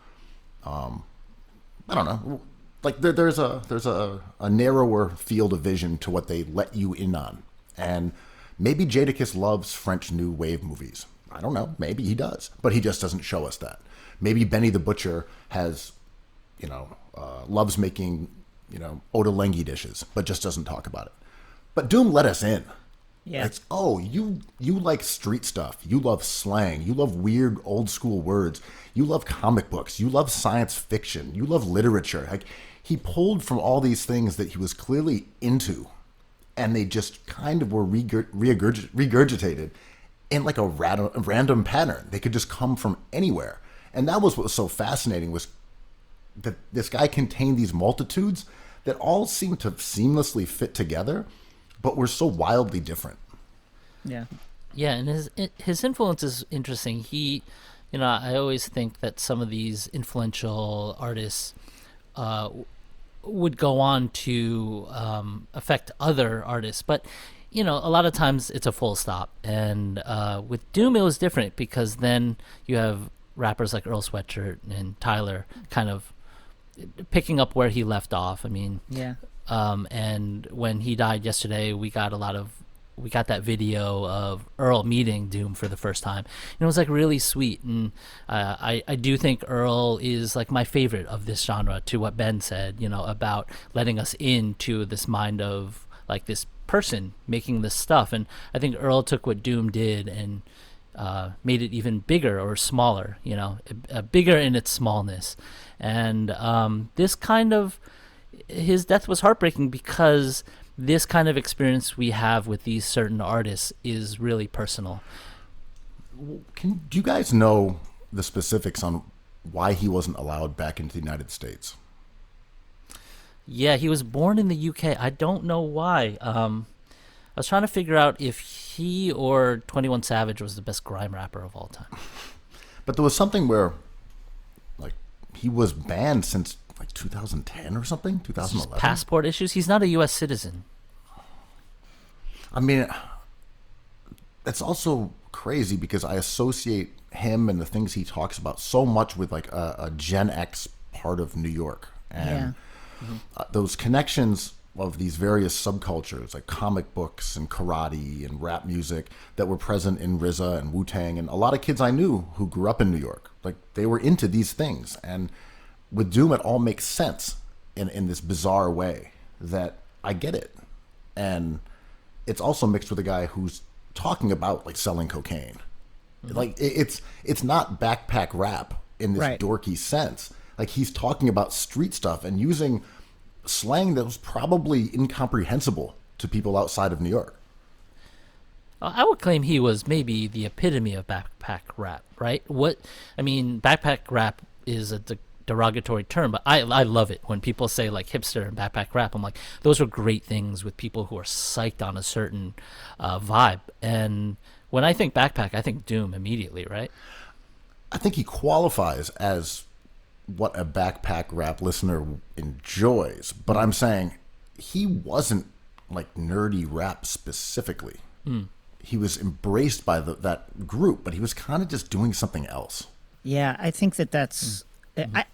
I don't know. Like there's a narrower field of vision to what they let you in on. And maybe Jadakiss loves French New Wave movies. I don't know. Maybe he does. But he just doesn't show us that. Maybe Benny the Butcher has, loves making, Ottolenghi dishes, but just doesn't talk about it. But Doom let us in.
Yeah.
It's, you like street stuff. You love slang. You love weird old school words. You love comic books. You love science fiction. You love literature. Like he pulled from all these things that he was clearly into, and they just kind of were regurgitated in like a random pattern. They could just come from anywhere. And that was what was so fascinating, was that this guy contained these multitudes that all seemed to seamlessly fit together, but were so wildly different.
Yeah.
Yeah, and his influence is interesting. He, I always think that some of these influential artists would go on to affect other artists, but a lot of times it's a full stop. And with Doom, it was different because then you have rappers like Earl Sweatshirt and Tyler kind of picking up where he left off. I mean, and when he died yesterday, we got that video of Earl meeting Doom for the first time. And it was like really sweet. And I do think Earl is like my favorite of this genre, to what Ben said, about letting us into this mind of like this person making this stuff. And I think Earl took what Doom did and made it even bigger or smaller, bigger in its smallness. And this kind of, his death was heartbreaking because this kind of experience we have with these certain artists is really personal.
Do you guys know the specifics on why he wasn't allowed back into the United States?
Yeah, he was born in the UK. I don't know why. was trying to figure out if he or 21 Savage was the best grime rapper of all time.
But there was something where, like, he was banned since like 2010 or something, 2011.
Passport issues. He's not a U.S. citizen.
I mean, that's also crazy because I associate him and the things he talks about so much with like a Gen X part of New York, and those connections of these various subcultures like comic books and karate and rap music that were present in RZA and Wu-Tang, and a lot of kids I knew who grew up in New York, like they were into these things. And with Doom, it all makes sense in this bizarre way that I get it. And it's also mixed with a guy who's talking about like selling cocaine. Like it's not backpack rap in this dorky sense. Like he's talking about street stuff and using slang that was probably incomprehensible to people outside of New York.
I would claim he was maybe the epitome of backpack rap, right? Backpack rap is a derogatory term, but I love it when people say like hipster and backpack rap. I'm like, those are great things with people who are psyched on a certain vibe. And when I think backpack, I think Doom immediately, right?
I think he qualifies as what a backpack rap listener enjoys, but I'm saying he wasn't like nerdy rap specifically. He was embraced by that group, but he was kind of just doing something else.
Yeah, I think that's.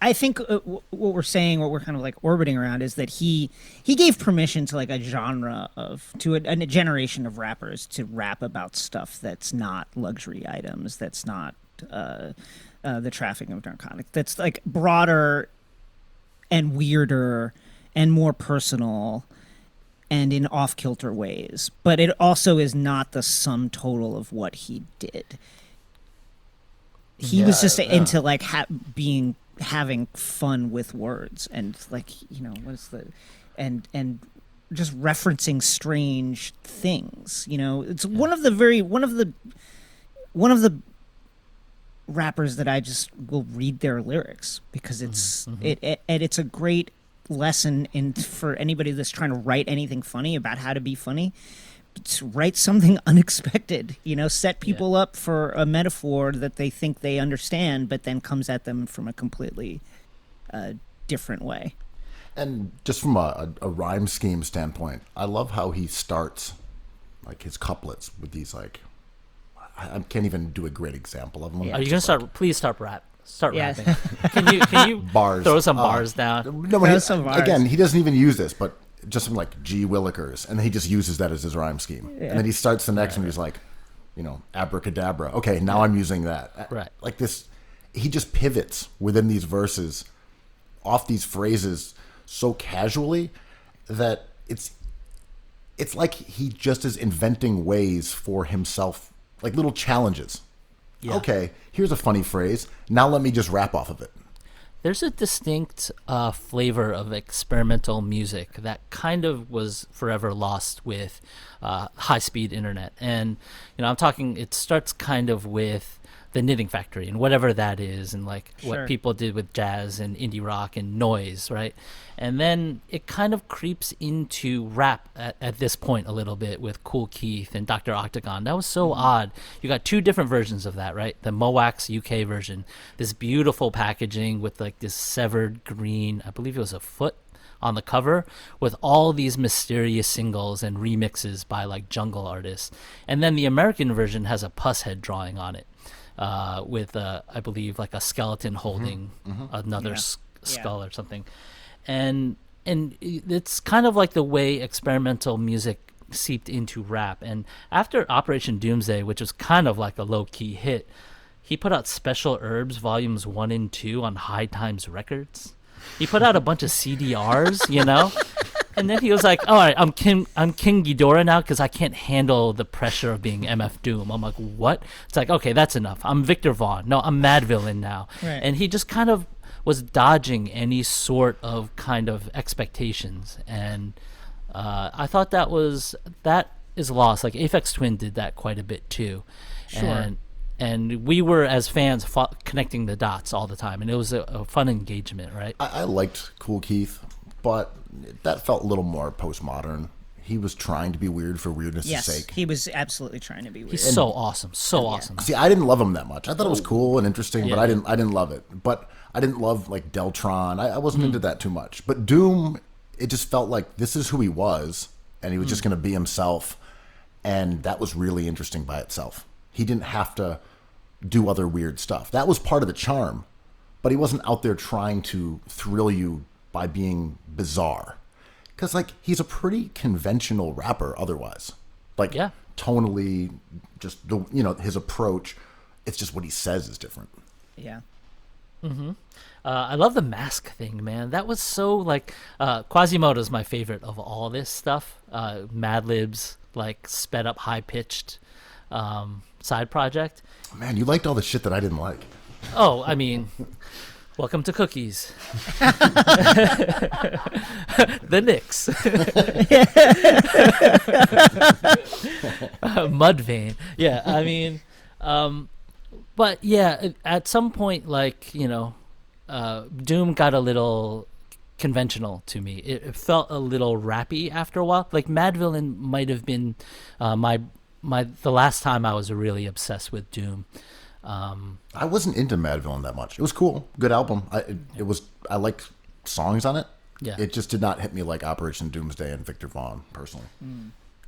I think what we're saying, what we're kind of like orbiting around, is that he gave permission to like a genre to a generation of rappers to rap about stuff that's not luxury items, that's not the trafficking of narcotics, that's like broader and weirder and more personal and in off-kilter ways. But it also is not the sum total of what he did. He was just into like having fun with words and like, and just referencing strange things. It's one of the rappers that I just will read their lyrics because it's it's a great lesson for anybody that's trying to write anything funny about how to be funny. To write something unexpected, set people up for a metaphor that they think they understand, but then comes at them from a completely different way.
And just from a rhyme scheme standpoint, I love how he starts like his couplets with these like, I can't even do a great example of them.
Are you gonna start? Please start rapping. Can you
bars.
Throw some bars down?
No,
some bars.
Again, he doesn't even use this, but just something like G Willikers, and then he just uses that as his rhyme scheme. And then he starts the next one, he's like, abracadabra. Okay, now I'm using that.
Right.
Like this, he just pivots within these verses off these phrases so casually that it's like he just is inventing ways for himself, like little challenges. Yeah. Okay, here's a funny phrase. Now let me just rap off of it.
There's a distinct flavor of experimental music that kind of was forever lost with high-speed internet. And, I'm talking, it starts kind of with the Knitting Factory and whatever that is, and like what people did with jazz and indie rock and noise, right? And then it kind of creeps into rap at this point a little bit with Kool Keith and Dr. Octagon. That was so odd. You got two different versions of that, right? The Moax UK version, this beautiful packaging with like this severed green, I believe it was a foot on the cover, with all these mysterious singles and remixes by like jungle artists. And then the American version has a pus head drawing on it. With I believe like a skeleton holding another skull or something, and it's kind of like the way experimental music seeped into rap. And after Operation Doomsday, which was kind of like a low-key hit, he put out Special Herbs Volumes 1 and 2 on High Times Records. He put out a bunch of CDRs, And then he was like, all right, I'm King Ghidorah now because I can't handle the pressure of being MF Doom. I'm like, what? It's like, okay, that's enough. I'm Victor Vaughn. No, I'm Mad Villain now. Right. And he just kind of was dodging any sort of kind of expectations. And I thought that is lost. Like Aphex Twin did that quite a bit too. Sure. And we were, as fans, connecting the dots all the time. And it was a fun engagement, right?
I liked Kool Keith, but that felt a little more postmodern. he was trying to be weird for weirdness'
Yes,
sake.
he was absolutely trying to be weird.
He's so awesome, so awesome.
See, I didn't love him that much. I thought it was cool and interesting, but I didn't love it. But I didn't love like Deltron. I wasn't into that too much. But Doom, it just felt like this is who he was, and he was just going to be himself, and that was really interesting by itself. He didn't have to do other weird stuff. That was part of the charm, but he wasn't out there trying to thrill you by being bizarre. Because, like, he's a pretty conventional rapper otherwise. Like, tonally, just, his approach, it's just what he says is different.
Yeah.
I love the mask thing, man. That was so, like, Quasimodo's my favorite of all this stuff. Madlib's, like, sped up, high-pitched side project.
Man, you liked all the shit that I didn't like.
Oh, I mean... Welcome to Cookies. The Knicks. Mudvayne. Yeah, I mean, but yeah, at some point, like, Doom got a little conventional to me. It felt a little rappy after a while. Like Madvillain might have been the last time I was really obsessed with Doom.
I wasn't into Madvillain that much. It was cool, good album. I liked songs on it.
Yeah,
it just did not hit me like Operation Doomsday and Victor Vaughn personally.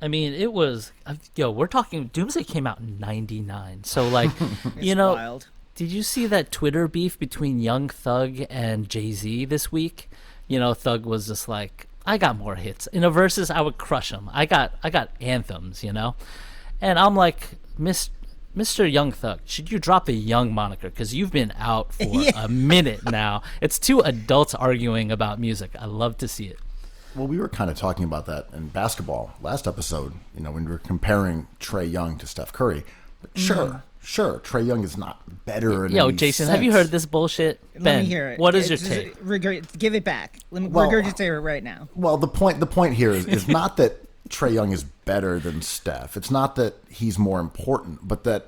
I mean, it was we're talking Doomsday came out in '99, so like
Wild.
Did you see that Twitter beef between Young Thug and Jay-Z this week? Thug was just like, I got more hits in a versus, I would crush him. I got anthems, and I'm like, Mr. Young Thug, should you drop the Young moniker? Because you've been out for a minute now. It's two adults arguing about music. I love to see it.
Well, we were kind of talking about that in basketball last episode, when we were comparing Trae Young to Steph Curry. But sure, Trae Young is not better.
Jason, have you heard this bullshit?
Let
Ben,
me hear it.
What is your take?
Give it back. Let me regurgitate it right now.
Well, the point here is not that Trae Young is better than Steph. It's not that he's more important, but that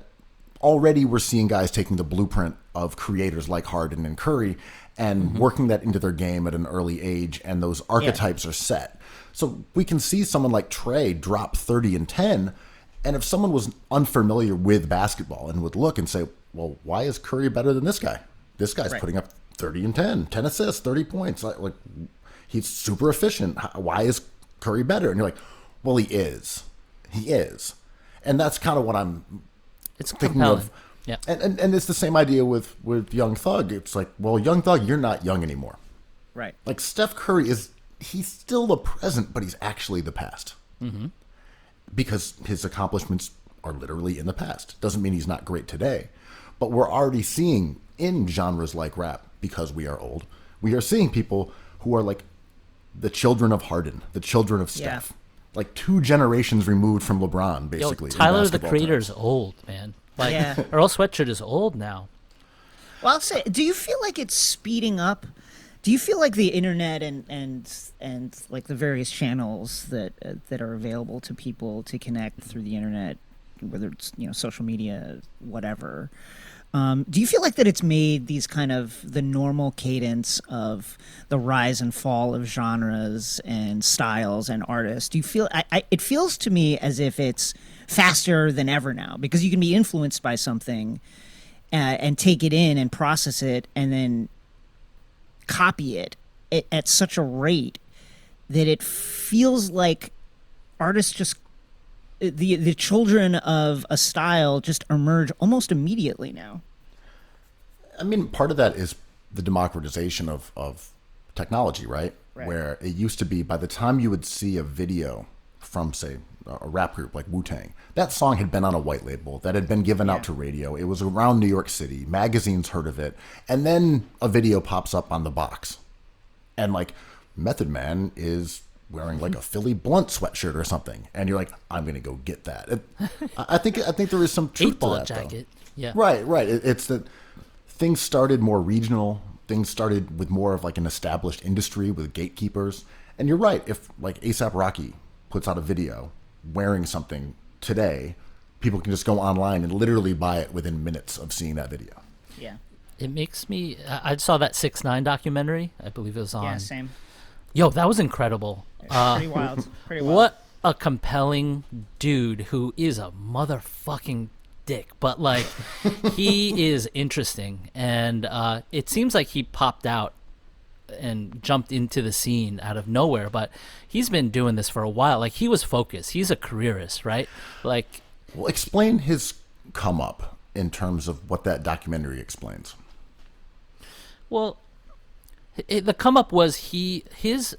already we're seeing guys taking the blueprint of creators like Harden and Curry and working that into their game at an early age, and those archetypes are set. So we can see someone like Trae drop 30 and 10, and if someone was unfamiliar with basketball and would look and say, well, why is Curry better than this guy? This guy's putting up 30 and 10 assists, 30 points. Like he's super efficient. Why is Curry better? And you're like, well, he is. And that's kind of what I'm thinking
compelling.
of.
Yeah.
And it's the same idea with Young Thug. It's like, well, Young Thug, you're not young anymore.
Right.
Like Steph Curry he's still the present, but he's actually the past. Mm-hmm. Because his accomplishments are literally in the past. Doesn't mean he's not great today. But we're already seeing in genres like rap, because we are old, we are seeing people who are like the children of Harden, the children of Steph. Like 2 generations removed from LeBron, basically.
Tyler, the Creator's old, man. Like, Earl Sweatshirt is old now.
Well, I'll say, do you feel like it's speeding up? Do you feel like the internet and like the various channels that are available to people to connect through the internet, whether it's social media, whatever, do you feel like that it's made these kind of the normal cadence of the rise and fall of genres and styles and artists? Do you feel it feels to me as if it's faster than ever now, because you can be influenced by something and take it in and process it and then copy it at such a rate that it feels like artists just the children of a style just emerge almost immediately now.
I mean, part of that is the democratization of technology, right? Where it used to be, by the time you would see a video from, say, a rap group like Wu-Tang, that song had been on a white label that had been given out to radio. It was around New York City. Magazines heard of it. And then a video pops up on the box. And like Method Man is wearing like a Philly Blunt sweatshirt or something, and you're like, I'm gonna go get that. I think there is some truth to that,
jacket. Though. Yeah,
right. It's that things started more regional. Things started with more of like an established industry with gatekeepers. And you're right. If like A$AP Rocky puts out a video wearing something today, people can just go online and literally buy it within minutes of seeing that video.
Yeah,
it makes me. I saw that 6ix9ine documentary. I believe it was on.
Yeah, same.
Yo, that was incredible.
Pretty wild. Pretty wild.
What a compelling dude who is a motherfucking dick, but like he is interesting, and it seems like he popped out and jumped into the scene out of nowhere, but he's been doing this for a while. Like, he was focused. He's a careerist, right? Like,
Well, explain his come up in terms of what that documentary explains.
well, the come up was his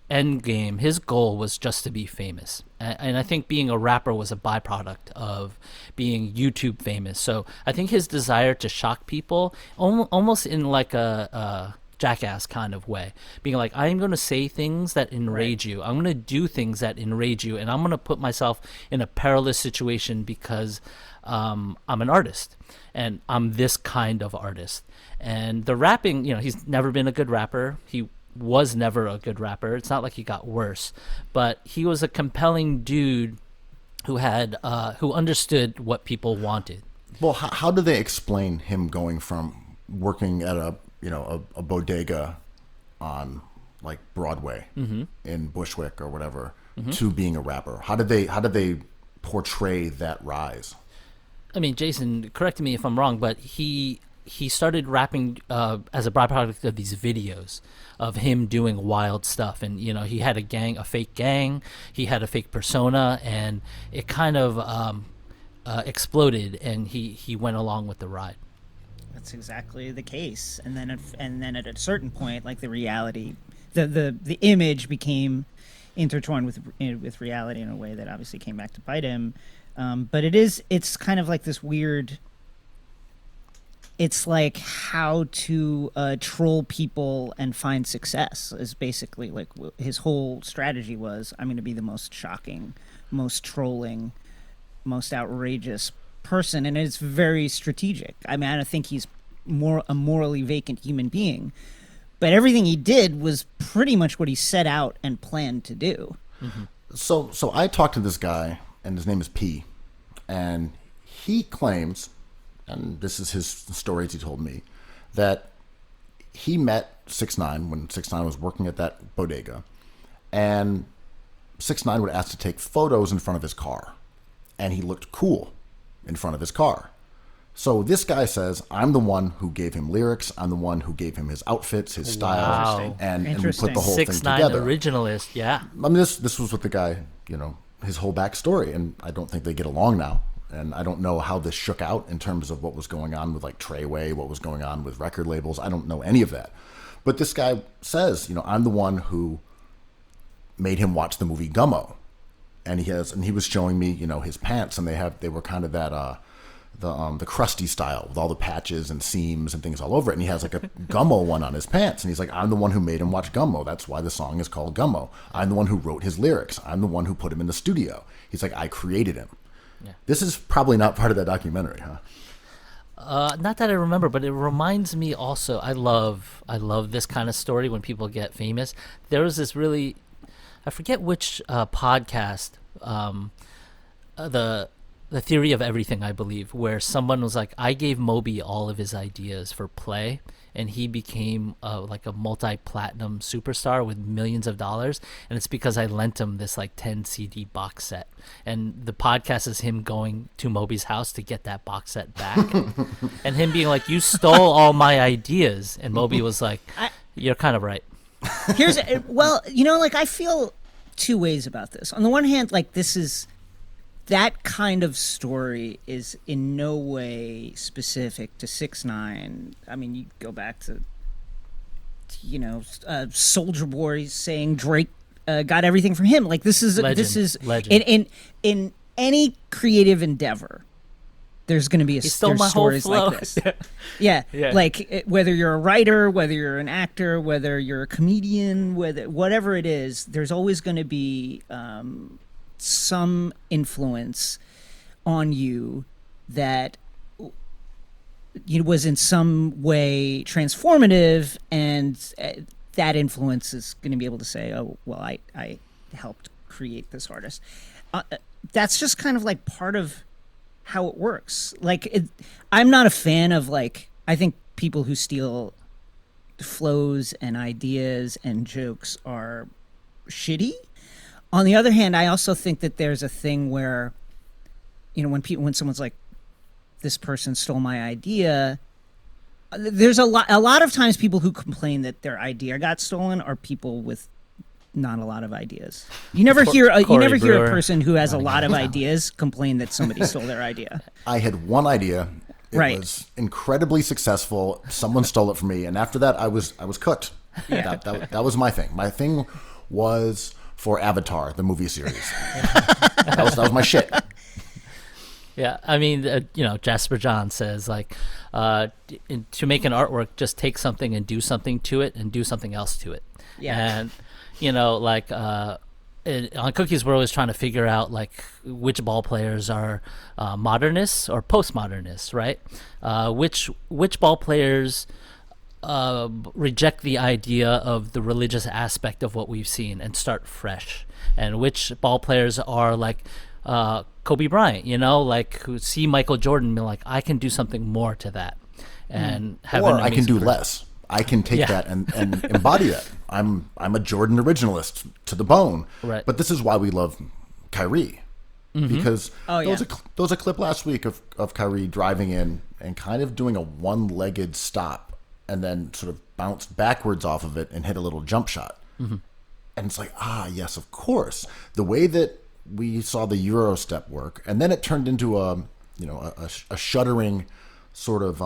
end game, his goal was just to be famous. And I think being a rapper was a byproduct of being YouTube famous. So I think his desire to shock people, almost in like a jackass kind of way, being like, I'm going to say things that enrage you. I'm going to do things that enrage you. And I'm going to put myself in a perilous situation because I'm an artist. And I'm this kind of artist. And the rapping, he's never been a good rapper. He was never a good rapper. It's not like he got worse, but he was a compelling dude who had who understood what people wanted.
Well, how do they explain him going from working at a bodega on like Broadway in Bushwick or whatever to being a rapper? How did they portray that rise?
I mean, Jason, correct me if I'm wrong, but he started rapping as a byproduct of these videos of him doing wild stuff. And, he had a fake gang, he had a fake persona, and it kind of exploded, and he went along with the ride.
That's exactly the case. And then at a certain point, like the reality, the image became intertwined with reality in a way that obviously came back to bite him. But it's kind of like this weird. It's like how to troll people and find success is basically like his whole strategy was. I'm going to be the most shocking, most trolling, most outrageous person, and it's very strategic. I mean, I don't think he's a morally vacant human being, but everything he did was pretty much what he set out and planned to do.
Mm-hmm.
So I talked to this guy, and his name is P, and he claims, and this is his stories he told me, that he met 6ix9ine when 6ix9ine was working at that bodega, and 6ix9ine would ask to take photos in front of his car, and he looked cool in front of his car. So this guy says, I'm the one who gave him lyrics, I'm the one who gave him his outfits, his style,
Wow.
and we put the whole thing
6ix9ine
together.
originalist, yeah.
I mean, this was with the guy, his whole backstory, and I don't think they get along now. And I don't know how this shook out in terms of what was going on with like Treyway, what was going on with record labels. I don't know any of that. But this guy says, I'm the one who made him watch the movie Gummo. And he was showing me, his pants, and they were kind of that the crusty style with all the patches and seams and things all over it. And he has like a Gummo one on his pants. And he's like, I'm the one who made him watch Gummo. That's why the song is called Gummo. I'm the one who wrote his lyrics. I'm the one who put him in the studio. He's like, I created him.
Yeah.
This is probably not part of that documentary, huh?
Not that I remember, but it reminds me also. I love this kind of story when people get famous. There was this really, I forget which podcast, the Theory of Everything, I believe, where someone was like, I gave Moby all of his ideas for play, and he became like a multi-platinum superstar with millions of dollars, and it's because I lent him this like 10 CD box set. And the podcast is him going to Moby's house to get that box set back, and him being like, you stole all my ideas, and Moby was like, you're kind of right.
I feel two ways about this. On the one hand, like that kind of story is in no way specific to 6ix9ine. I mean, you go back to, Soulja Boy saying Drake got everything from him. Like this is
Legend.
In any creative endeavor, there's going to be
He stole my whole
stories
flow.
like this. Yeah. Like whether you're a writer, whether you're an actor, whether you're a comedian, whatever it is, there's always going to be some influence on you that was in some way transformative, and that influence is going to be able to say, oh, well, I helped create this artist. That's just kind of like part of how it works. Like, I'm not a fan of I think people who steal flows and ideas and jokes are shitty. On the other hand, I also think that there's a thing where, when someone's like, this person stole my idea, there's a lot of times people who complain that their idea got stolen are people with not a lot of ideas. You never hear a person who has a lot of ideas complain that somebody stole their idea.
I had one idea. It was incredibly successful. Someone stole it from me, and after that, I was cooked. Yeah. That was my thing. My thing was for Avatar, the movie series. That was my shit.
Yeah, I mean, Jasper John says, like, to make an artwork, just take something and do something to it and do something else to it. Yeah. And, on Cookies, we're always trying to figure out, like, which ball players are modernists or postmodernists, right? Which ball players reject the idea of the religious aspect of what we've seen and start fresh, and which ball players are like Kobe Bryant, who see Michael Jordan and be like, I can do something more to that, and have
or I can do less. I can take that and embody that. I'm a Jordan originalist to the bone.
Right.
But this is why we love Kyrie. Because there was a clip last week of Kyrie driving in and kind of doing a one-legged stop and then sort of bounced backwards off of it and hit a little jump shot. And it's like, yes, of course. The way that we saw the Euro step work, and then it turned into a shuddering sort of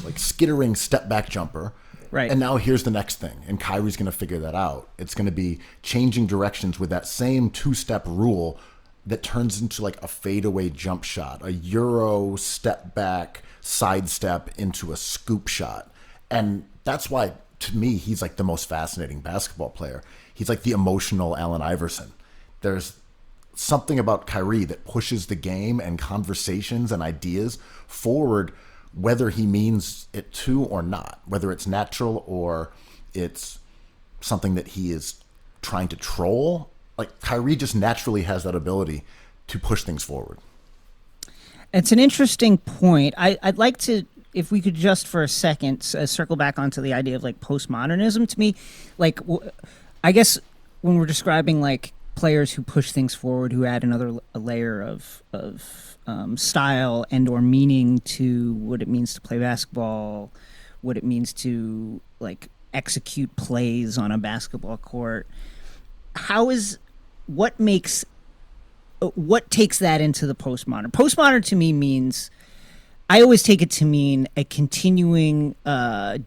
like skittering step back jumper.
Right.
And now here's the next thing, and Kyrie's going to figure that out. It's going to be changing directions with that same two-step rule that turns into like a fadeaway jump shot, a Euro step back sidestep into a scoop shot. And that's why, to me, he's like the most fascinating basketball player. He's like the emotional Allen Iverson. There's something about Kyrie that pushes the game and conversations and ideas forward, whether he means it to or not, whether it's natural or it's something that he is trying to troll. Like, Kyrie just naturally has that ability to push things forward.
It's an interesting point. I'd like to, if we could just for a second circle back onto the idea of like postmodernism. To me, like, I guess when we're describing like players who push things forward, who add another layer of style and or meaning to what it means to play basketball, what it means to like execute plays on a basketball court. What takes that into the postmodern? Postmodern to me means, I always take it to mean a continuing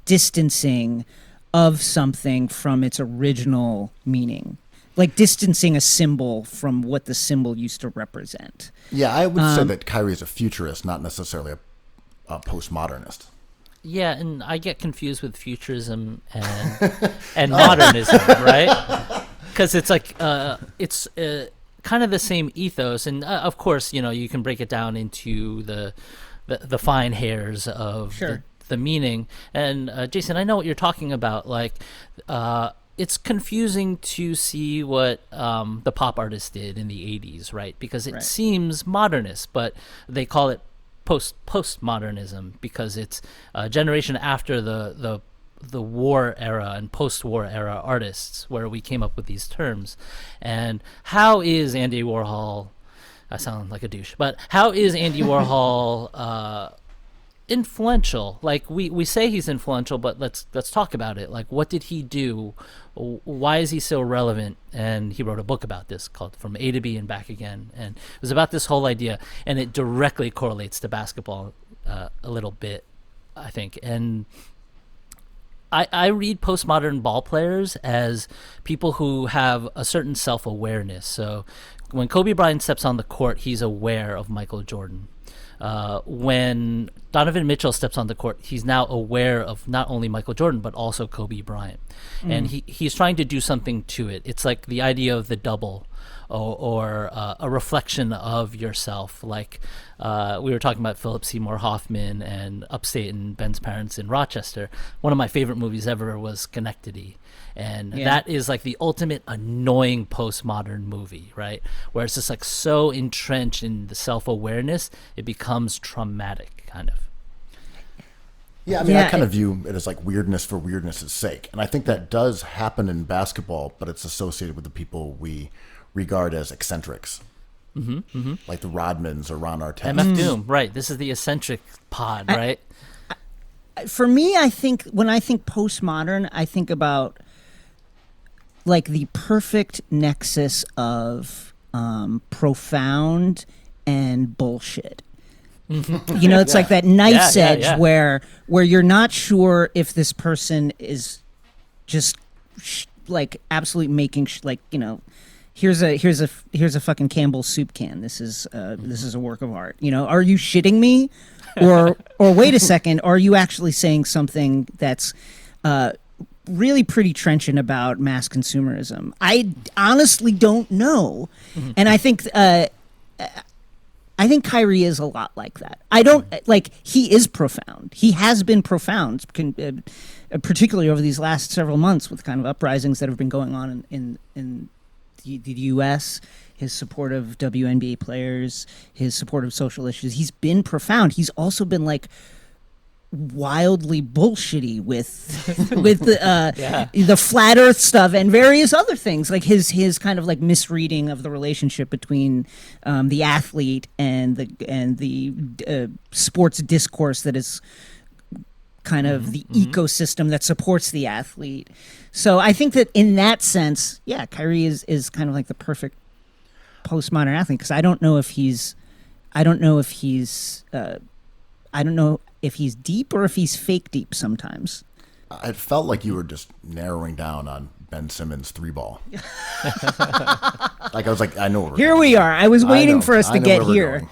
distancing of something from its original meaning. Like distancing a symbol from what the symbol used to represent.
Yeah, I would say that Kyrie is a futurist, not necessarily a postmodernist.
Yeah, and I get confused with futurism and modernism, right? Because it's like it's kind of the same ethos, and of course, you can break it down into the fine hairs of the meaning. And Jason, I know what you're talking about, like. It's confusing to see what the pop artists did in the 80s, right? Because it seems modernist, but they call it postmodernism because it's a generation after the war era and post-war era artists where we came up with these terms. And how is Andy Warhol, I sound like a douche, but how is Andy Warhol influential? Like we say he's influential, but let's talk about it. Like, what did he do? Why is he so relevant? And he wrote a book about this called From A to B and Back Again, and it was about this whole idea, and it directly correlates to basketball a little bit, I think. And I read postmodern ball players as people who have a certain self-awareness. So when Kobe Bryant steps on the court, he's aware of Michael Jordan. When Donovan Mitchell steps on the court, he's now aware of not only Michael Jordan, but also Kobe Bryant. And he's trying to do something to it. It's like the idea of the double or a reflection of yourself. Like we were talking about Philip Seymour Hoffman and Upstate and Ben's parents in Rochester. One of my favorite movies ever was Schenectady. And that is like the ultimate annoying postmodern movie, right? Where it's just like so entrenched in the self-awareness, it becomes traumatic, kind of.
Yeah, I mean, I kind of view it as like weirdness for weirdness' sake. And I think that does happen in basketball, but it's associated with the people we regard as eccentrics. Like the Rodmans or Ron Artest.
MF Doom, right? This is the eccentric pod, right?
For me, I think when I think postmodern, I think about like the perfect nexus of profound and bullshit. You know, it's like that knife's edge where you're not sure if this person is just like absolutely making like, you know, here's a fucking Campbell's soup can. This is a work of art. You know, are you shitting me? Or wait a second, are you actually saying something that's really pretty trenchant about mass consumerism? I honestly don't know. And I think Kyrie is a lot like that. I don't like, he is profound. He has been profound, particularly over these last several months with kind of uprisings that have been going on in the U.S., his support of WNBA players, his support of social issues. He's been profound. He's also been like wildly bullshitty with the flat Earth stuff and various other things, like his kind of like misreading of the relationship between the athlete and the sports discourse that is kind of the ecosystem that supports the athlete. So I think that in that sense, yeah, Kyrie is kind of like the perfect postmodern athlete, because I don't know if he's deep or if he's fake deep sometimes.
It felt like you were just narrowing down on Ben Simmons' 3-ball. Like I was like, I know where we're
Here
going.
we are. I was waiting for us to get here.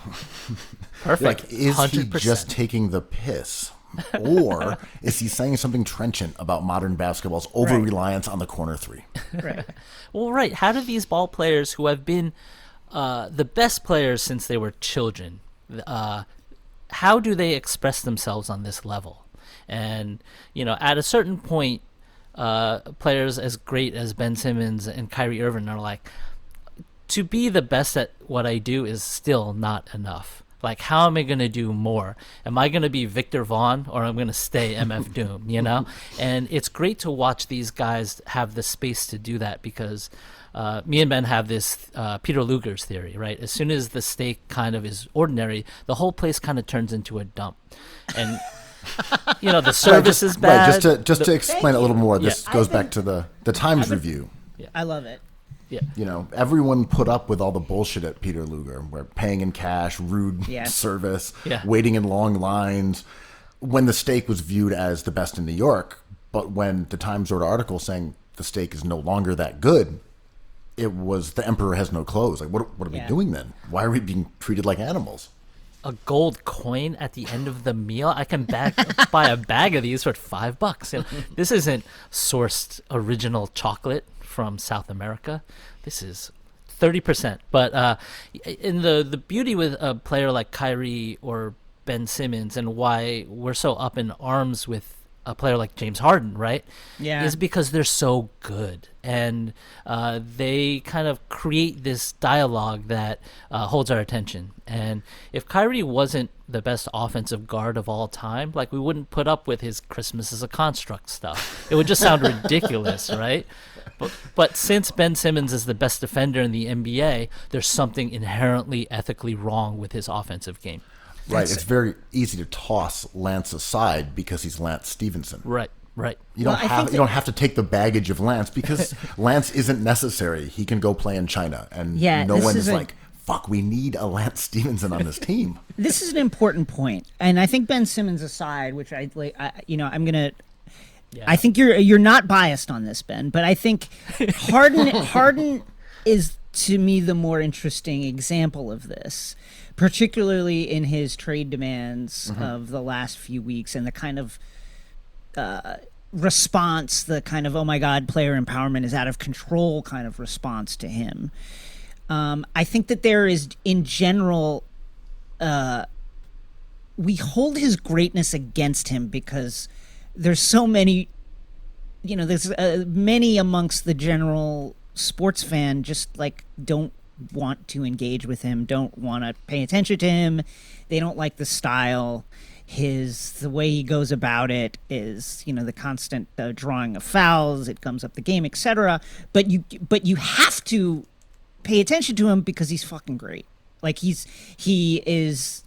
Perfect.
Like, is
100%.
he just taking the piss? Or is he saying something trenchant about modern basketball's over-reliance on the corner three?
Right.
Well, right. How do these ball players who have been the best players since they were children, how do they express themselves on this level? And, you know, at a certain point, players as great as Ben Simmons and Kyrie Irving are like, to be the best at what I do is still not enough. Like, how am I going to do more? Am I going to be Victor Vaughn, or I'm going to stay MF Doom, you know? And it's great to watch these guys have the space to do that, because me and Ben have this Peter Luger's theory, right? As soon as the steak kind of is ordinary, the whole place kind of turns into a dump. And, you know, the service is bad.
Right, just to explain a little more, this goes back to the Times Review.
I love it.
Yeah.
You know, everyone put up with all the bullshit at Peter Luger, where paying in cash, rude service, waiting in long lines, when the steak was viewed as the best in New York. But when the Times wrote an article saying the steak is no longer that good, it was the emperor has no clothes. Like, what are we doing then? Why are we being treated like animals?
A gold coin at the end of the meal? I can buy a bag of these for $5. You know, this isn't sourced original chocolate from South America. This is 30%. But in the beauty with a player like Kyrie or Ben Simmons, and why we're so up in arms with a player like James Harden, right?
Yeah.
Is because they're so good. And they kind of create this dialogue that holds our attention. And if Kyrie wasn't the best offensive guard of all time, like, we wouldn't put up with his Christmas is a construct stuff. It would just sound ridiculous, right? But since Ben Simmons is the best defender in the NBA, there's something inherently ethically wrong with his offensive game.
Right. It's very easy to toss Lance aside because he's Lance Stevenson.
Right.
You don't have to take the baggage of Lance, because Lance isn't necessary. He can go play in China, and no one is like, fuck, we need a Lance Stevenson on this team.
This is an important point, and I think Ben Simmons aside, which I'm gonna. Yeah. I think you're not biased on this, Ben, but I think Harden is, to me, the more interesting example of this, particularly in his trade demands of the last few weeks, and the kind of response, the kind of, oh my God, player empowerment is out of control kind of response to him. I think that there is, in general, we hold his greatness against him because there's so many, there's many amongst the general sports fan just like don't want to engage with him, don't want to pay attention to him. They don't like the style. The way he goes about it is, the constant drawing of fouls. It comes up the game, etc. But you have to pay attention to him because he's fucking great. Like he is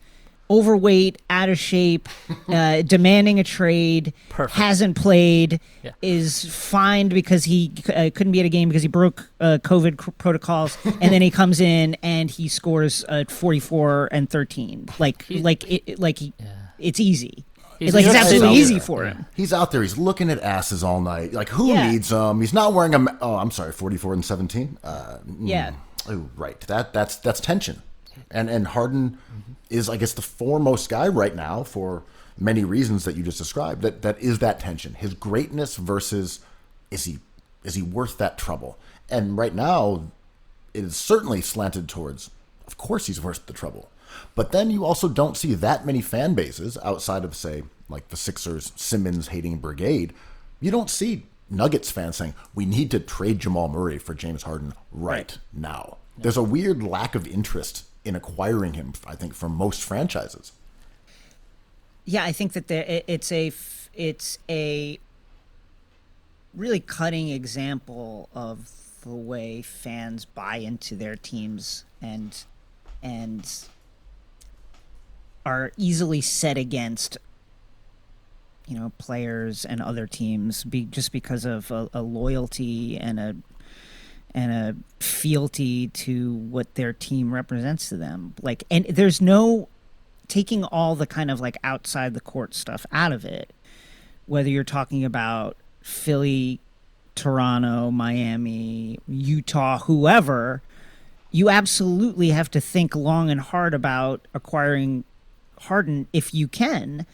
overweight, out of shape, demanding a trade,
Perfect.
hasn't played,
Yeah.
is fined because he couldn't be at a game because he broke COVID protocols, and then he comes in and he scores 44 and 13. It's easy.
He's
It's
just
absolutely
out
easy
there.
for him.
He's out there. He's looking at asses all night. Like, who
Yeah.
needs him? He's not wearing a. Oh, I'm sorry, 44 and 17.
Yeah.
Oh, right. That's tension, and Harden is, I guess, the foremost guy right now for many reasons that you just described. That is that tension. His greatness versus is he worth that trouble? And right now, it is certainly slanted towards. Of course, he's worth the trouble. But then you also don't see that many fan bases outside of, say, like the Sixers, Simmons hating brigade. You don't see Nuggets fans saying, we need to trade Jamal Murray for James Harden right now. Yeah. There's a weird lack of interest in acquiring him, I think, for most franchises.
Yeah, I think that it's a really cutting example of the way fans buy into their teams and are easily set against, players and other teams just because of a loyalty and a fealty to what their team represents to them. Like, and there's no taking all the kind of like outside the court stuff out of it, whether you're talking about Philly, Toronto, Miami, Utah, whoever, you absolutely have to think long and hard about acquiring Harden if you can,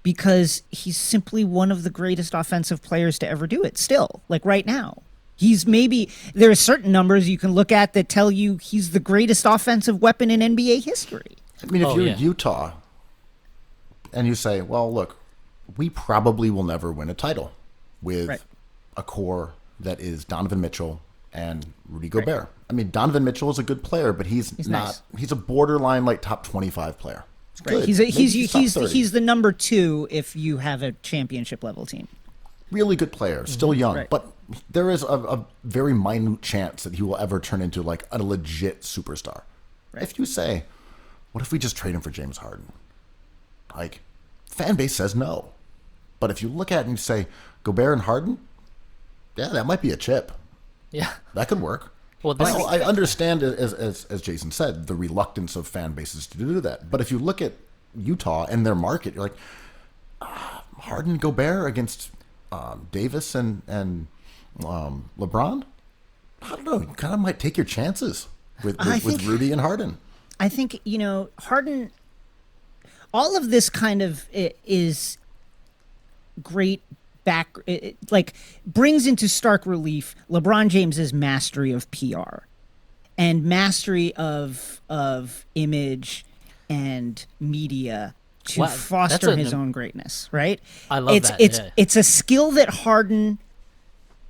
because he's simply one of the greatest offensive players to ever do it still, like right now. There are certain numbers you can look at that tell you he's the greatest offensive weapon in NBA history.
I mean, if you're Utah and you say, well, look, we probably will never win a title with a core that is Donovan Mitchell and Rudy Gobert. Right. I mean, Donovan Mitchell is a good player, but he's not. Nice. He's a borderline like top 25 player.
Right. He's the number 2 if you have a championship level team.
Really good player, still young, but there is a very minute chance that he will ever turn into like a legit superstar. Right. If you say, what if we just trade him for James Harden? Like, fan base says no. But if you look at it and you say, Gobert and Harden, yeah, that might be a chip.
Yeah.
That could work. Well, I understand, as Jason said, the reluctance of fan bases to do that. But if you look at Utah and their market, you're like, Harden, Gobert against Davis and LeBron? I don't know. You kind of might take your chances with Rudy and Harden.
I think, Harden, all of this kind of is great brings into stark relief LeBron James's mastery of PR and mastery of image and media to foster his own greatness, right?
I love that.
It's a skill that Harden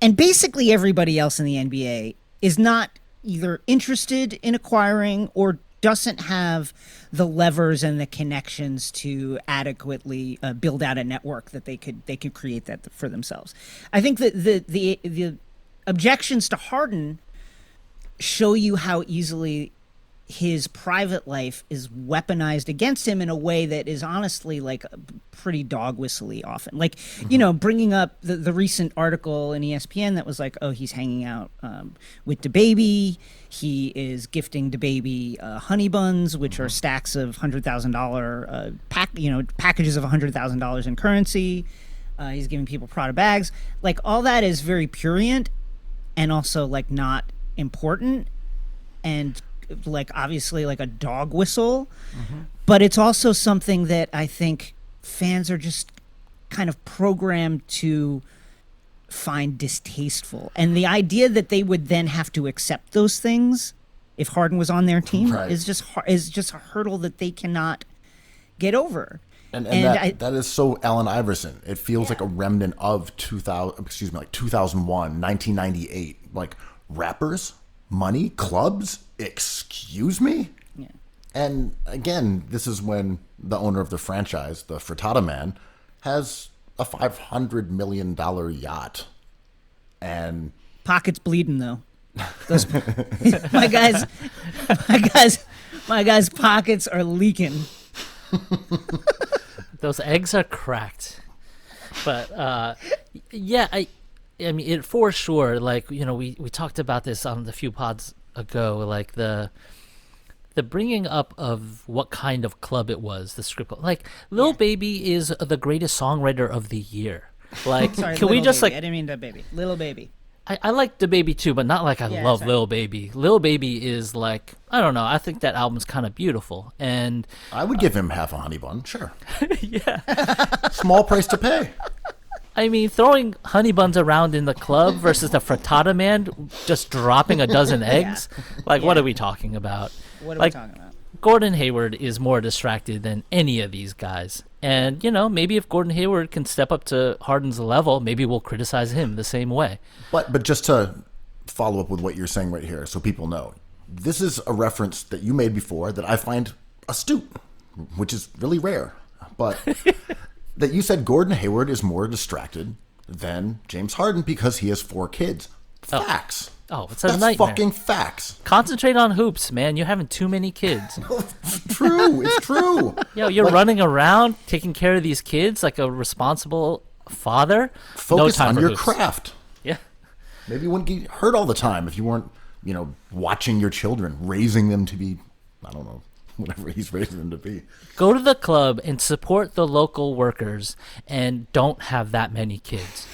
and basically everybody else in the NBA is not either interested in acquiring or doesn't have the levers and the connections to adequately build out a network that they could create that for themselves. I think that the objections to Harden show you how easily his private life is weaponized against him in a way that is honestly like pretty dog whistly often. Like, bringing up the recent article in ESPN that was like, oh, he's hanging out with DaBaby. He is gifting DaBaby honey buns, which are stacks of $100,000 packages of $100,000 in currency. He's giving people Prada bags. Like, all that is very prurient and also like not important and like obviously like a dog whistle, but it's also something that I think fans are just kind of programmed to find distasteful. And the idea that they would then have to accept those things if Harden was on their team is just a hurdle that they cannot get over.
And that is so Allen Iverson. It feels like a remnant of 2001, 1998. Like, rappers, money, clubs, excuse me? Yeah. And again, this is when the owner of the franchise, the Frittata man, has a $500 million yacht. And
pockets bleeding, though. Those my guys, my guys, my guys' pockets are leaking.
Those eggs are cracked. But yeah, I mean, it for sure. Like, you know, we talked about this on the few pods ago. Like the bringing up of what kind of club it was. The script, like Lil Baby is the greatest songwriter of the year. Like,
Sorry,
can we just
baby.
like?
I didn't mean the baby, little baby.
I like the Baby too, but not like I love
sorry.
Lil Baby. Lil Baby is like, I don't know. I think that album's kind of beautiful, and
I would give him half a honey bun, sure.
yeah.
Small price to pay.
I mean, throwing honey buns around in the club versus the frittata man just dropping a dozen eggs. Like, what are we talking about?
What are
Like,
we talking about?
Gordon Hayward is more distracted than any of these guys. And, you know, maybe if Gordon Hayward can step up to Harden's level, maybe we'll criticize him the same way.
But just to follow up with what you're saying right here so people know, this is a reference that you made before that I find astute, which is really rare. But that you said Gordon Hayward is more distracted than James Harden because he has 4 kids. Facts.
Oh, it's a
That's
nightmare.
fucking facts.
Concentrate on hoops, man. You're having too many kids.
True. It's true.
Yo, you're running around taking care of these kids like a responsible father. No
Focus
time
on
for
your
hoops.
craft.
Yeah.
Maybe you wouldn't get hurt all the time if you weren't, watching your children, raising them to be, I don't know, whatever he's raising them to be.
Go to the club and support the local workers and don't have that many kids.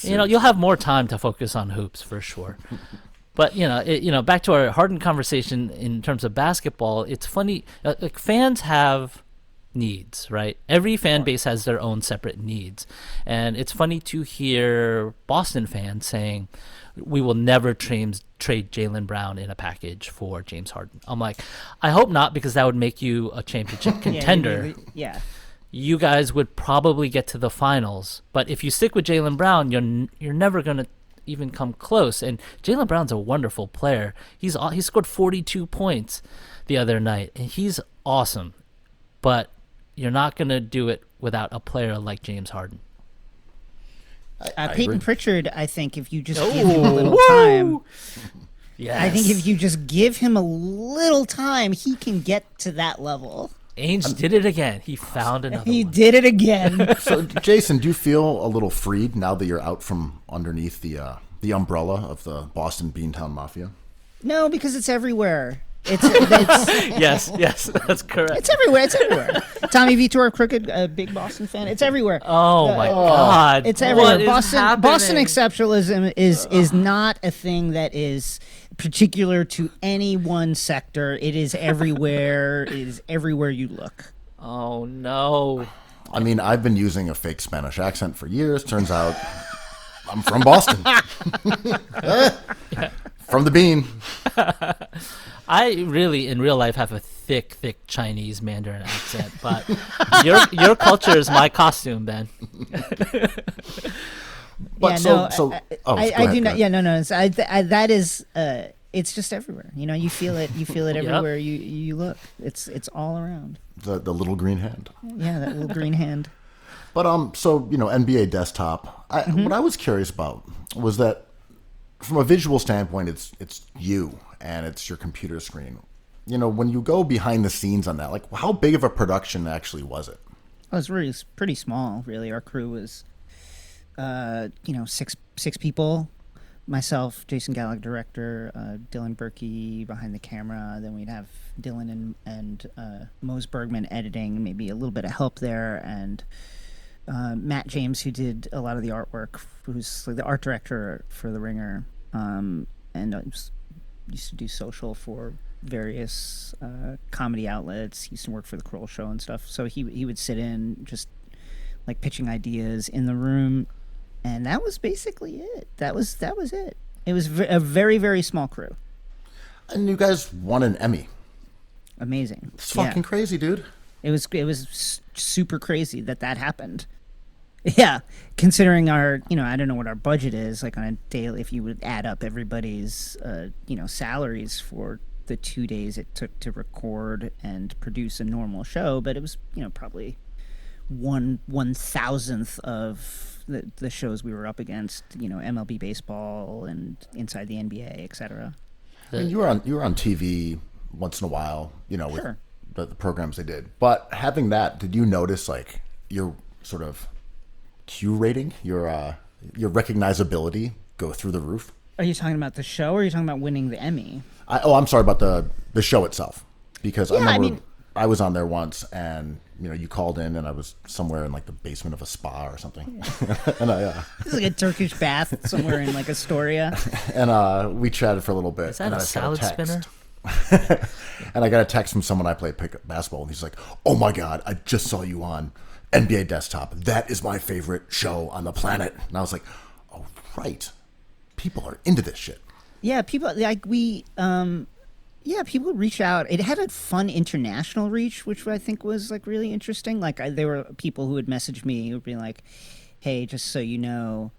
You know, you'll have more time to focus on hoops for sure. But, back to our Harden conversation in terms of basketball, it's funny. Like, fans have needs, right? Every fan base has their own separate needs. And it's funny to hear Boston fans saying, we will never trade Jaylen Brown in a package for James Harden. I'm like, I hope not, because that would make you a championship contender.
Yeah.
You guys would probably get to the finals. But if you stick with Jaylen Brown, you're never going to even come close. And Jaylen Brown's a wonderful player. He scored 42 points the other night, and he's awesome. But you're not going to do it without a player like James Harden.
Peyton
agree.
Pritchard, I think if you just give him a little time,
Yes.
I think if you just give him a little time, he can get to that level.
Ainge did it again. He found another
He
one.
did it again.
So, Jason, do you feel a little freed now that you're out from underneath the umbrella of the Boston Beantown Mafia?
No, because it's everywhere. It's
Yes, that's correct.
it's everywhere. It's everywhere. Tommy Vitor, crooked, a big Boston fan. It's everywhere.
Oh my God!
It's everywhere.
What is
Boston
happening?
exceptionalism is not a thing that is particular to any one sector. It is everywhere. It is everywhere you look.
Oh no!
I mean, I've been using a fake Spanish accent for years. Turns out I'm from Boston. From the bean.
I really, in real life, have a thick Chinese Mandarin accent, but your culture is my costume, Ben.
But
yeah,
go
I
ahead,
do
go
not.
ahead.
Yeah, no. That is. It's just everywhere. You feel it. You feel it everywhere you look. It's all around.
The little green hand.
Yeah, that little green hand.
But so NBA desktop. What I was curious about was that from a visual standpoint, it's you and it's your computer screen. When you go behind the scenes on that, like how big of a production actually was it?
It was really pretty small. Really, our crew was, six people. Myself, Jason Gallagher, director, Dylan Berkey behind the camera. Then we'd have Dylan and Mose Bergman editing, maybe a little bit of help there, and Matt James, who did a lot of the artwork, who's like the art director for The Ringer, and used to do social for various comedy outlets. He used to work for the Kroll Show and stuff. So he would sit in just like pitching ideas in the room. And that was basically it. That was it. It was a very, very small crew.
And you guys won an Emmy.
Amazing.
It's fucking crazy, dude.
It was super crazy that happened. Yeah, considering our, I don't know what our budget is, like on a daily, if you would add up everybody's, salaries for the 2 days it took to record and produce a normal show, but it was, probably 1/1000th of the shows we were up against, MLB baseball and Inside the NBA, etc.
I mean, you were on TV once in a while, with
Sure.
the programs they did. But having that, did you notice like your sort of Q rating, your recognizability go through the roof?
Are you talking about the show, or are you talking about winning the Emmy?
I'm sorry about the show itself, because I
Yeah, I
remember
mean-
I was on there once, and you called in, and I was somewhere in like the basement of a spa or something, and
This is like a Turkish bath somewhere in like Astoria.
and we chatted for a little bit.
Is that
and
a
then I got
salad
text.
spinner?
And I got a text from someone I play pickup basketball, and he's like, "Oh my God, I just saw you on NBA Desktop. That is my favorite show on the planet." And I was like, "Oh right, people are into this shit."
Yeah, people people reach out. It had a fun international reach, which I think was like really interesting. Like there were people who would message me who would be like, "Hey, just so you know,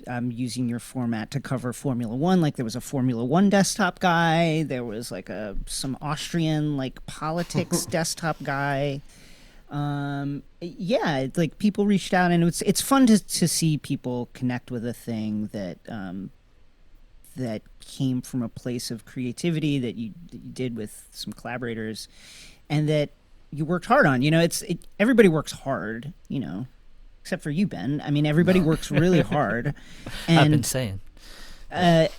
I'm using your format to cover Formula One." Like there was a Formula One desktop guy. There was like some Austrian like politics desktop guy. Like people reached out, and it's fun to see people connect with a thing that that came from a place of creativity that you did with some collaborators, and that you worked hard on. Everybody works hard, except for you, Ben. I mean, everybody works really hard, and
I've been saying.
and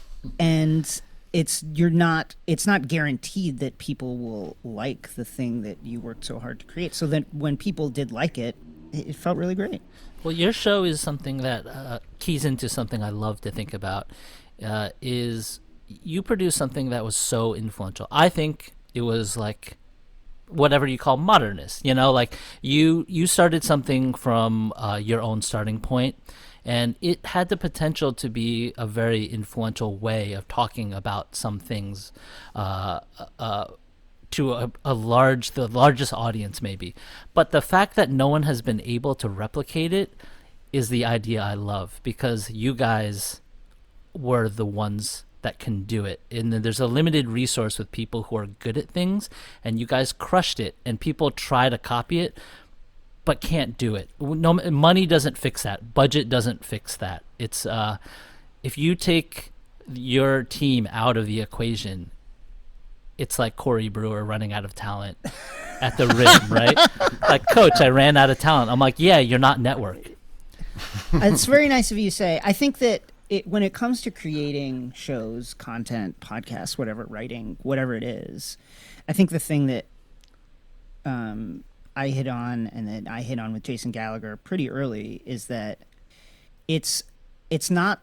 it's not guaranteed that people will like the thing that you worked so hard to create. So that when people did like it, it felt really great.
Well, your show is something that keys into something I love to think about. Is you produce something that was so influential. I think it was like whatever you call modernist. Like you started something from your own starting point, and it had the potential to be a very influential way of talking about some things to the largest audience maybe. But the fact that no one has been able to replicate it is the idea I love, because you guys were the ones that can do it. And then there's a limited resource with people who are good at things, and you guys crushed it, and people try to copy it but can't do it. No, money doesn't fix that. Budget doesn't fix that. It's if you take your team out of the equation, it's like Corey Brewer running out of talent at the rim, right? Like, "Coach, I ran out of talent." I'm like, "Yeah, you're not network."
It's very nice of you to say. I think that when it comes to creating shows, content, podcasts, whatever, writing, whatever it is, I think the thing that I hit on, and that I hit on with Jason Gallagher pretty early, is that it's not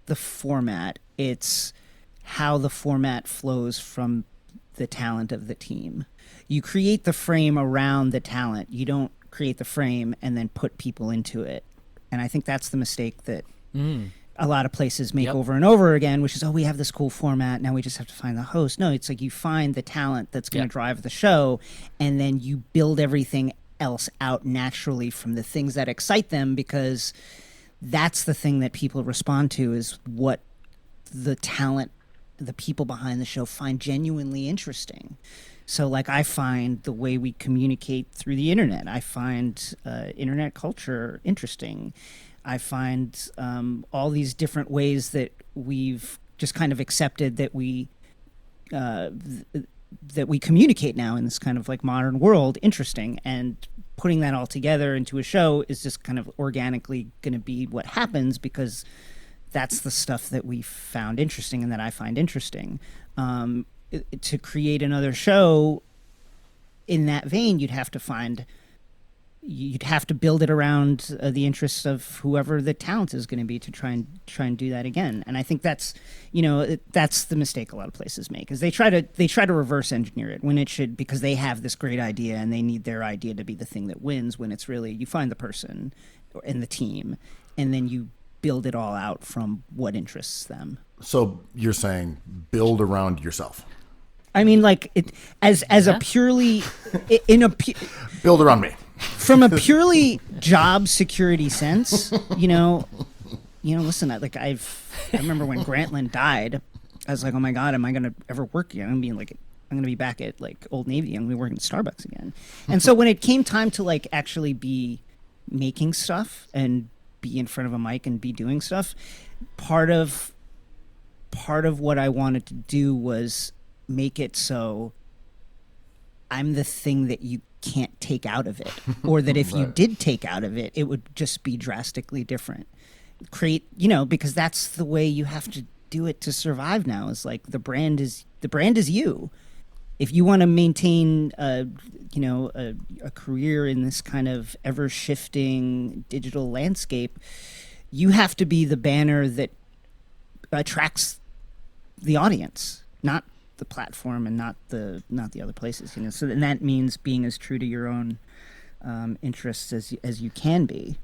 the format, it's how the format flows from the talent of the team. You create the frame around the talent. You don't create the frame and then put people into it. And I think that's the mistake that a lot of places make over and over again, which is, we have this cool format, now we just have to find the host. No, it's like you find the talent that's going to drive the show, and then you build everything else out naturally from the things that excite them, because that's the thing that people respond to, is what the talent, the people behind the show find genuinely interesting. So like I find the way we communicate through the internet, I find internet culture interesting. I find all these different ways that we've just kind of accepted that we communicate now in this kind of like modern world interesting, and putting that all together into a show is just kind of organically going to be what happens, because that's the stuff that we found interesting and that I find interesting. To create another show in that vein, you'd have to build it around the interests of whoever the talent is going to be, to try and do that again. And I think that's the mistake a lot of places make, is they try to reverse engineer it when it should, because they have this great idea and they need their idea to be the thing that wins, when it's really, you find the person and the team, and then you build it all out from what interests them.
So you're saying build around yourself.
I mean, like as a purely
Build around me.
From a purely job security sense, listen, I remember when Grantland died, I was like, oh my God, am I going to ever work again? I'm going to be back at like Old Navy. I'm going to be working at Starbucks again. And so when it came time to like actually be making stuff and be in front of a mic and be doing stuff. Part of what I wanted to do was make it so I'm the thing that you can't take out of it, or that if you did take out of it, it would just be drastically different. Create, because that's the way you have to do it to survive now. Is like the brand is you. If you want to maintain, a career in this kind of ever shifting digital landscape, you have to be the banner that attracts the audience, not the platform and not the other places. So then that means being as true to your own interests as you can be.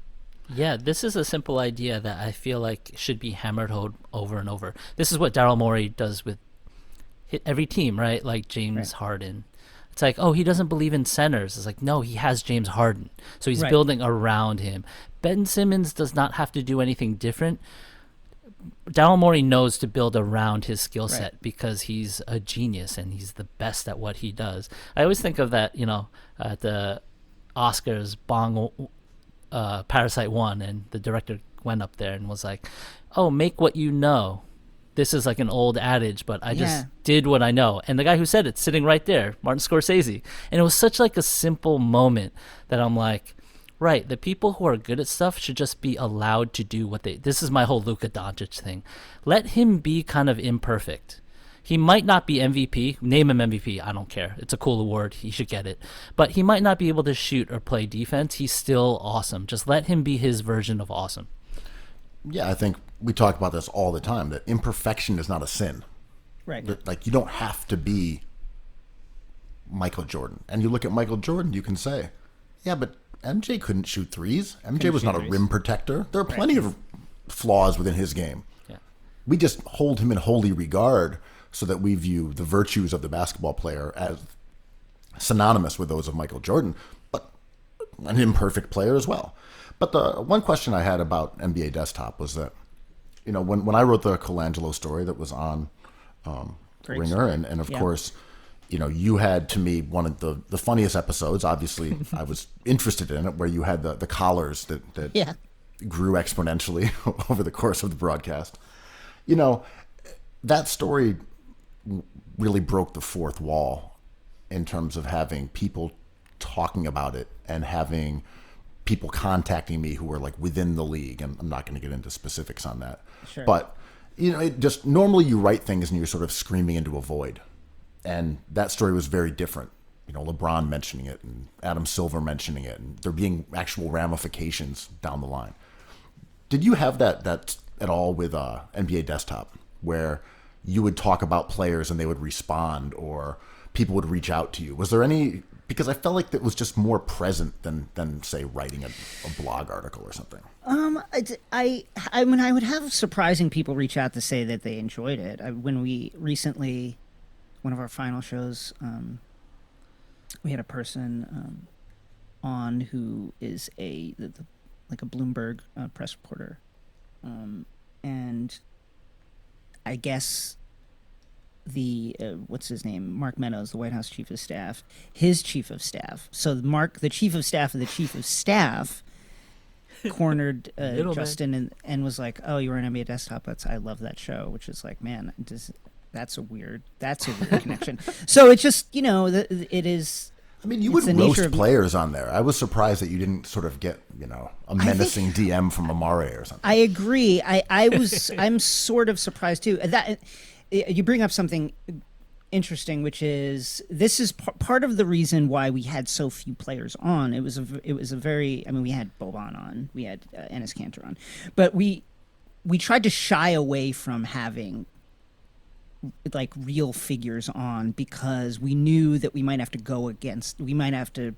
Yeah, this is a simple idea that I feel like should be hammered home over and over. This is what Daryl Morey does with every team, right? Like James Harden. It's like, oh, he doesn't believe in centers. It's like, no, he has James Harden. So he's building around him. Ben Simmons does not have to do anything different. Daryl Morey knows to build around his skill set because he's a genius and he's the best at what he does. I always think of that, at the Oscars, Parasite won, and the director went up there and was like, oh, make what you know. This is like an old adage, but I just did what I know. And the guy who said it's sitting right there, Martin Scorsese. And it was such like a simple moment that I'm like, right, the people who are good at stuff should just be allowed to do what this is my whole Luka Doncic thing. Let him be kind of imperfect. He might not be MVP. Name him MVP. I don't care. It's a cool award. He should get it. But he might not be able to shoot or play defense. He's still awesome. Just let him be his version of awesome.
Yeah, I think we talk about this all the time, that imperfection is not a sin.
Right.
Like, you don't have to be Michael Jordan. And you look at Michael Jordan, you can say, yeah, but MJ couldn't shoot threes. MJ was not a rim protector. There are plenty of flaws within his game. Yeah. We just hold him in holy regard so that we view the virtues of the basketball player as synonymous with those of Michael Jordan, but an imperfect player as well. But the one question I had about NBA Desktop was that, when I wrote the Colangelo story that was on Ringer, and of course, you had, to me, one of the funniest episodes. Obviously, I was interested in it, where you had the collars that grew exponentially over the course of the broadcast. That story really broke the fourth wall in terms of having people talking about it and having people contacting me who were like within the league. And I'm not going to get into specifics on that. Sure. But, it just normally you write things and you're sort of screaming into a void. And that story was very different. LeBron mentioning it and Adam Silver mentioning it, and there being actual ramifications down the line. Did you have that at all with NBA Desktop, where you would talk about players and they would respond, or people would reach out to you? Was there any? Because I felt like that was just more present than say writing a blog article or something. I would have surprising people reach out to say that they enjoyed it. When we recently, one of our final shows, we had a person on who is like a Bloomberg press reporter, and I guess the what's his name, Mark Meadows, the White House chief of staff, his chief of staff. So Mark, the chief of staff of the chief of staff, cornered Justin and was like, "Oh, you were on NBA Desktop. I love that show." Which is like, man, that's a weird connection. So it's just it is. I mean, you would roast players on there. I was surprised that you didn't sort of get, a menacing DM from Amare or something. I agree. I'm sort of surprised too. That you bring up something interesting, which is this is part of the reason why we had so few players on. It was a very. I mean, we had Boban on, we had Enes Kanter on, but we tried to shy away from having like real figures on, because we knew that we might have to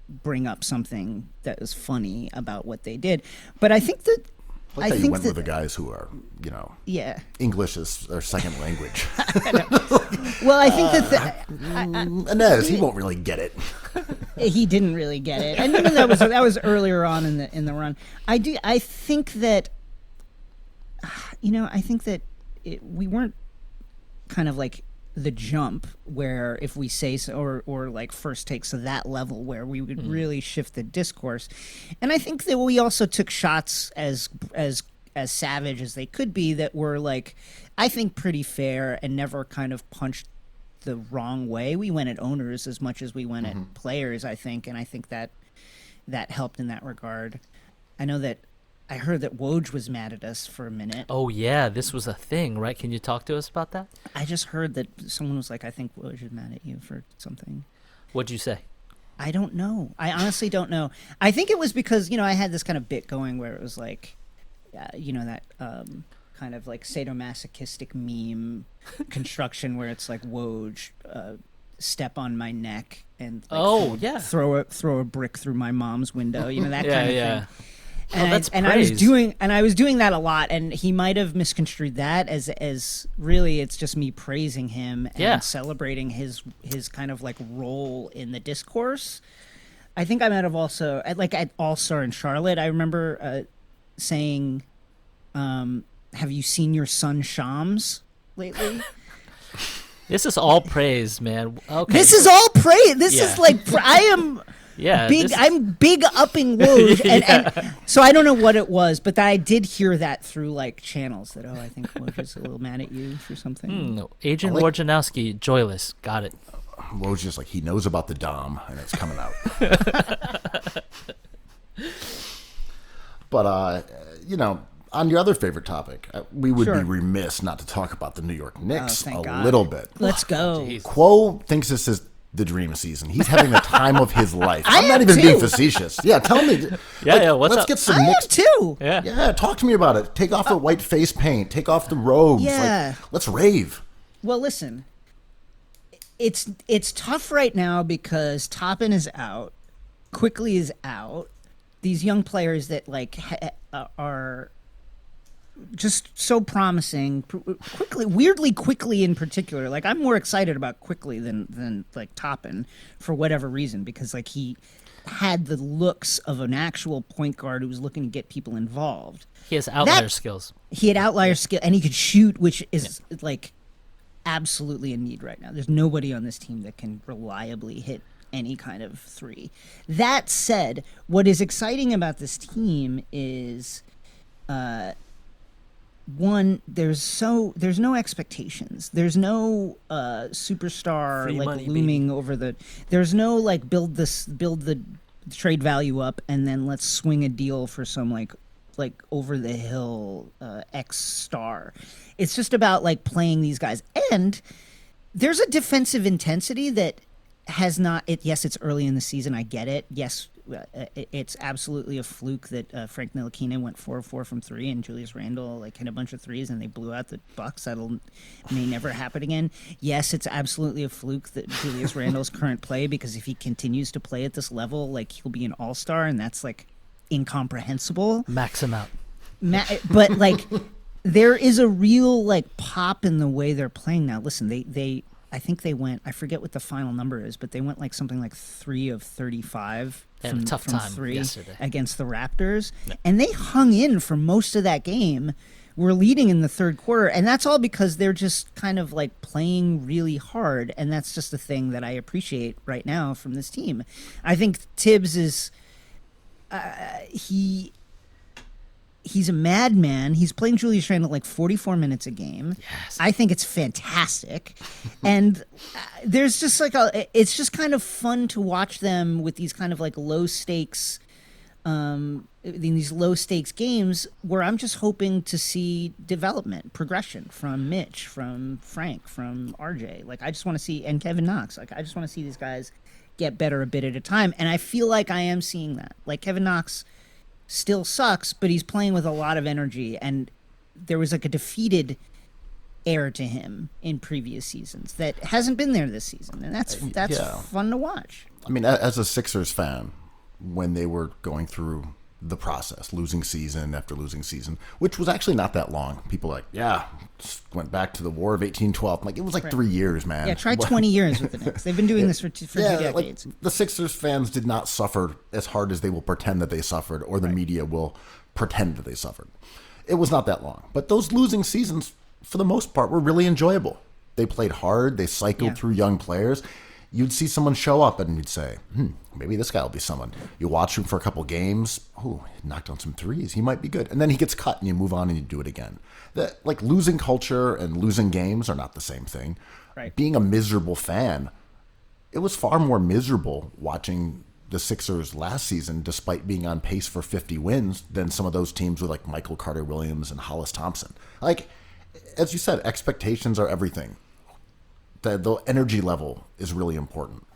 bring up something that was funny about what they did. But I think that I think you went with the guys who are, English is their second language. Well, I think that Enes, he won't really get it. He didn't really get it. I mean, that was earlier on in the run. I think that we weren't kind of like
the jump where if we say so, or like first takes to that level where we would really shift the discourse. And I think that we also took shots as savage as they could be that were like, I think pretty fair and never kind of punched the wrong way. We went at owners as much as we went at players, I think, and I think that helped in that regard. I know that I heard that Woj was mad at us for a minute.
Oh yeah, this was a thing, right? Can you talk to us about that?
I just heard that someone was like, I think Woj is mad at you for something.
What'd you say?
I don't know. I honestly don't know. I think it was because, I had this kind of bit going where it was like, that kind of like sadomasochistic meme construction where it's like Woj, step on my neck and like, throw a brick through my mom's window, that kind of thing. And,
that's
and
praise.
I was doing that a lot, and he might have misconstrued that as really it's just me praising him and celebrating his kind of like role in the discourse. I think I might have also at All-Star in Charlotte, I remember saying, have you seen your son Shams lately?
This is all praise, man. Okay.
This is all praise. This is like I am.
Yeah,
I'm big upping Woj, and so I don't know what it was, but I did hear that through like channels that I think Woj is a little mad at you for something.
Agent Wojnarowski, joyless, got it.
Woj just like he knows about the Dom and it's coming out. But on your other favorite topic, we would be remiss not to talk about the New York Knicks little bit.
Let's go.
Quo thinks this is the dream season. He's having the time of his life. I'm not even being facetious. Yeah, tell me.
What's
let's
up?
get some
I
Knicks
am too.
Yeah, talk to me about it. Take off the white face paint. Take off the robes.
Yeah.
Let's rave.
Well, listen, it's tough right now because Toppin is out, Quickly is out. These young players that like are just so promising. Weirdly quickly in particular. Like I'm more excited about Quickly than like Toppin for whatever reason, because like he had the looks of an actual point guard who was looking to get people involved.
He has outlier skills.
He had outlier skill, and he could shoot, which is like absolutely a need right now. There's nobody on this team that can reliably hit any kind of three. That said, what is exciting about this team is one, there's no expectations. There's no superstar
Free
like
money,
looming over the. There's no like build the trade value up and then let's swing a deal for some like over the hill X star. It's just about like playing these guys, and there's a defensive intensity that has not. Yes, it's early in the season. I get it. Yes. It's absolutely a fluke that Frank Ntilikina went 4-4 from three, and Julius Randle like hit a bunch of threes, and they blew out the Bucks. May never happen again. Yes, it's absolutely a fluke that Julius Randle's current play, because if he continues to play at this level, like he'll be an all-star, and that's like incomprehensible.
Max him out.
But like there is a real like pop in the way they're playing now. Listen, they I think they went, I forget what the final number is, but they went like something like 3 of 35
had a tough time
three
yesterday
against the Raptors. Yeah. And they hung in for most of that game. We're leading in the third quarter, and that's all because they're just kind of like playing really hard, and that's just a thing that I appreciate right now from this team. I think Tibbs is he's a madman. He's playing Julius Randle like 44 minutes a game.
Yes.
I think it's fantastic. And there's just like it's just kind of fun to watch them with these kind of like low stakes, in these low stakes games where I'm just hoping to see development, progression from Mitch, from Frank, from RJ. Like I just want to see, and Kevin Knox. Like I just want to see these guys get better a bit at a time. And I feel like I am seeing that. Like Kevin Knox still sucks, but he's playing with a lot of energy, and there was like a defeated air to him in previous seasons that hasn't been there this season, and that's fun to watch.
I mean, as a Sixers fan, when they were going through the process, losing season after losing season, which was actually not that long. People were like, went back to the War of 1812. Like, it was like 3 years, man.
Yeah, try 20 years with the Knicks. They've been doing this for 2 decades.
Like, the Sixers fans did not suffer as hard as they will pretend that they suffered, or the media will pretend that they suffered. It was not that long. But those losing seasons, for the most part, were really enjoyable. they played hard. They cycled through young players. You'd see someone show up and you'd say, maybe this guy will be someone. You watch him for a couple games. Oh, he knocked on some threes. He might be good. And then he gets cut and you move on and you do it again. Like losing culture and losing games are not the same thing.
Right.
Being a miserable fan, it was far more miserable watching the Sixers last season, despite being on pace for 50 wins, than some of those teams with like Michael Carter-Williams and Hollis Thompson. Like, as you said, expectations are everything. The energy level is really important.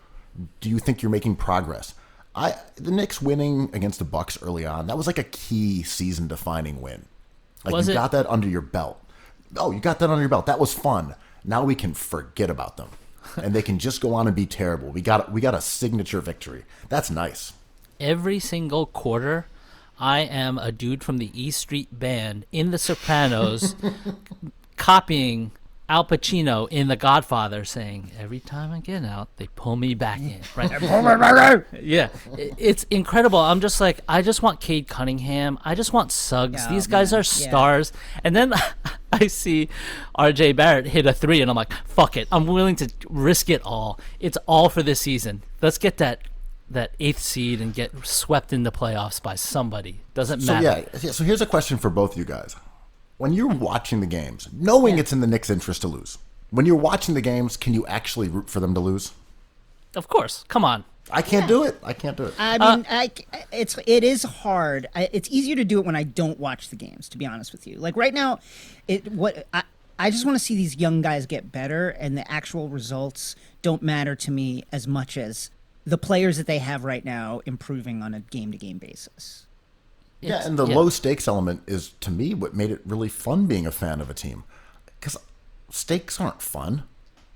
Do you think you're making progress? The Knicks winning against the Bucks early on, that was like a key season-defining win. Like, got that under your belt. Oh, you got that under your belt. That was fun. Now we can forget about them. And they can just go on and be terrible. We got a signature victory. That's nice.
Every single quarter, I am a dude from the E Street Band in The Sopranos copying Al Pacino in The Godfather, saying, every time I get out, they pull me back in. Right? Yeah. It's incredible. I'm just like, I just want Cade Cunningham. I just want Suggs.
Yeah,
These guys are stars. And then I see RJ Barrett hit a three, and I'm like, fuck it. I'm willing to risk it all. It's all for this season. Let's get that 8th seed and get swept in the playoffs by somebody. Doesn't matter.
So here's a question for both you guys. When you're watching the games, knowing it's in the Knicks' interest to lose, when you're watching the games, can you actually root for them to lose?
Of course. Come on.
I can't do it. I can't do it.
I mean, it is hard. It's easier to do it when I don't watch the games, to be honest with you. Like right now, I just want to see these young guys get better, and the actual results don't matter to me as much as the players that they have right now improving on a game-to-game basis.
And the low stakes element is, to me, what made it really fun being a fan of a team. Because stakes aren't fun.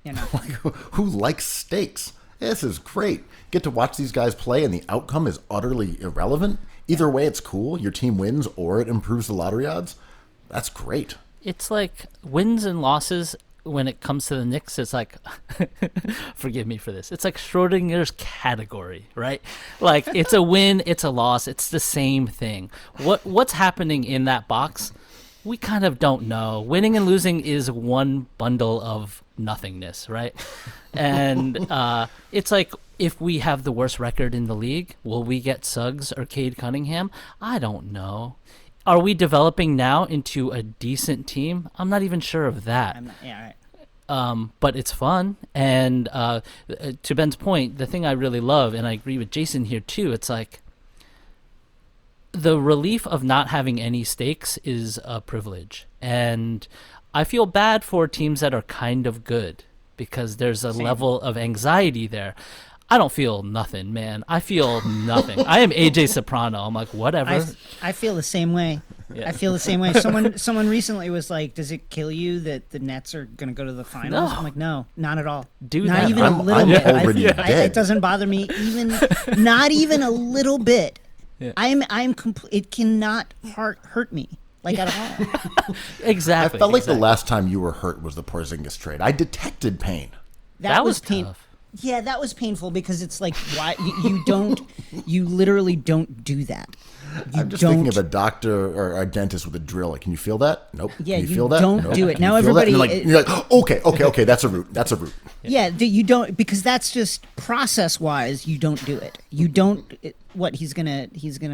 You know.
Like, who likes stakes? This is great. Get to watch these guys play, and the outcome is utterly irrelevant. Either way, it's cool. Your team wins, or it improves the lottery odds. That's great.
It's like wins and losses when it comes to the Knicks. It's like, forgive me for this. It's like Schrodinger's category, right? Like it's a win, it's a loss. It's the same thing. What's happening in that box? We kind of don't know. Winning and losing is one bundle of nothingness, right? And it's like, if we have the worst record in the league, will we get Suggs or Cade Cunningham? I don't know. Are we developing now into a decent team? I'm not even sure of that. But it's fun. And to Ben's point, the thing I really love, and I agree with Jason here too, it's like the relief of not having any stakes is a privilege. And I feel bad for teams that are kind of good because there's a level of anxiety there. I don't feel nothing, man. I feel nothing. I am AJ Soprano. I'm like, whatever.
I feel the same way. Yeah. I feel the same way. Someone recently was like, "Does it kill you that the Nets are going to go to the finals?"
No.
I'm like, "No, not at all.
Dude,
not even a little bit. It doesn't bother me not even a little bit. Yeah. It cannot hurt me like at all."
Exactly.
I felt like the last time you were hurt was the Porzingis trade. I detected pain.
That was
tough. Yeah, that was painful because it's like, why you literally don't do that.
I'm just thinking of a doctor or a dentist with a drill. Like, can you feel that? Nope.
Yeah,
can you feel that?
Don't
nope.
do it.
Can
now
you feel that?
everybody,
you're like, okay, that's a root. That's a root.
Yeah, you don't, because that's just process-wise. You don't do it. You don't. He's gonna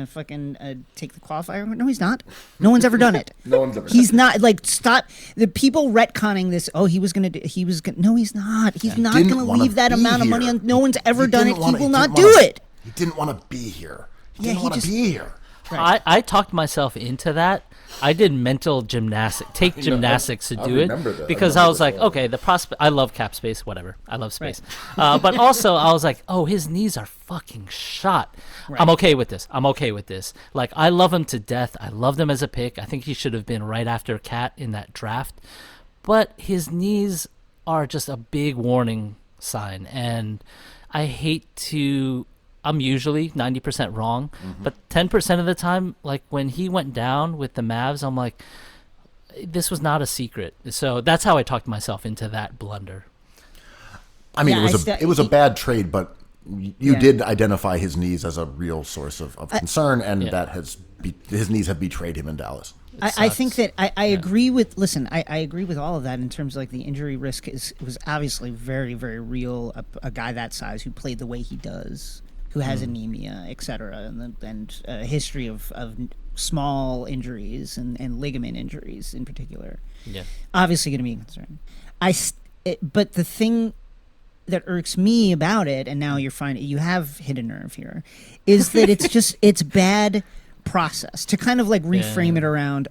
fucking take the qualifier? No, he's not. No one's ever done it.
No one's ever.
He's not. Like, stop the people retconning this. Oh, he was gonna do. He was gonna. No, he's not. He's not gonna leave that amount of money on. No one's ever done it. He will not do it.
He didn't want to be here. He didn't want to be here.
Right. I talked myself into that. I did mental gymnastics to do it because I was like, okay, the prospect. I love cap space, whatever. I love space, but also I was like, oh, his knees are fucking shot. Right. I'm okay with this. Like, I love him to death. I loved him as a pick. I think he should have been right after Cat in that draft, but his knees are just a big warning sign, and I hate to. I'm usually 90% wrong, but 10% of the time, like when he went down with the Mavs, I'm like, this was not a secret. So that's how I talked myself into that blunder.
I mean, it was a bad trade, but you did identify his knees as a real source of concern, and that his knees have betrayed him in Dallas.
I think that I agree with. Listen, I agree with all of that in terms of like the injury risk was obviously very, very real. A guy that size who played the way he does, who has anemia, et cetera, and a history of small injuries and ligament injuries in particular.
Yeah,
obviously going to be a concern. But the thing that irks me about it, and now you have hit a nerve here, is that it's bad process to kind of like reframe it around,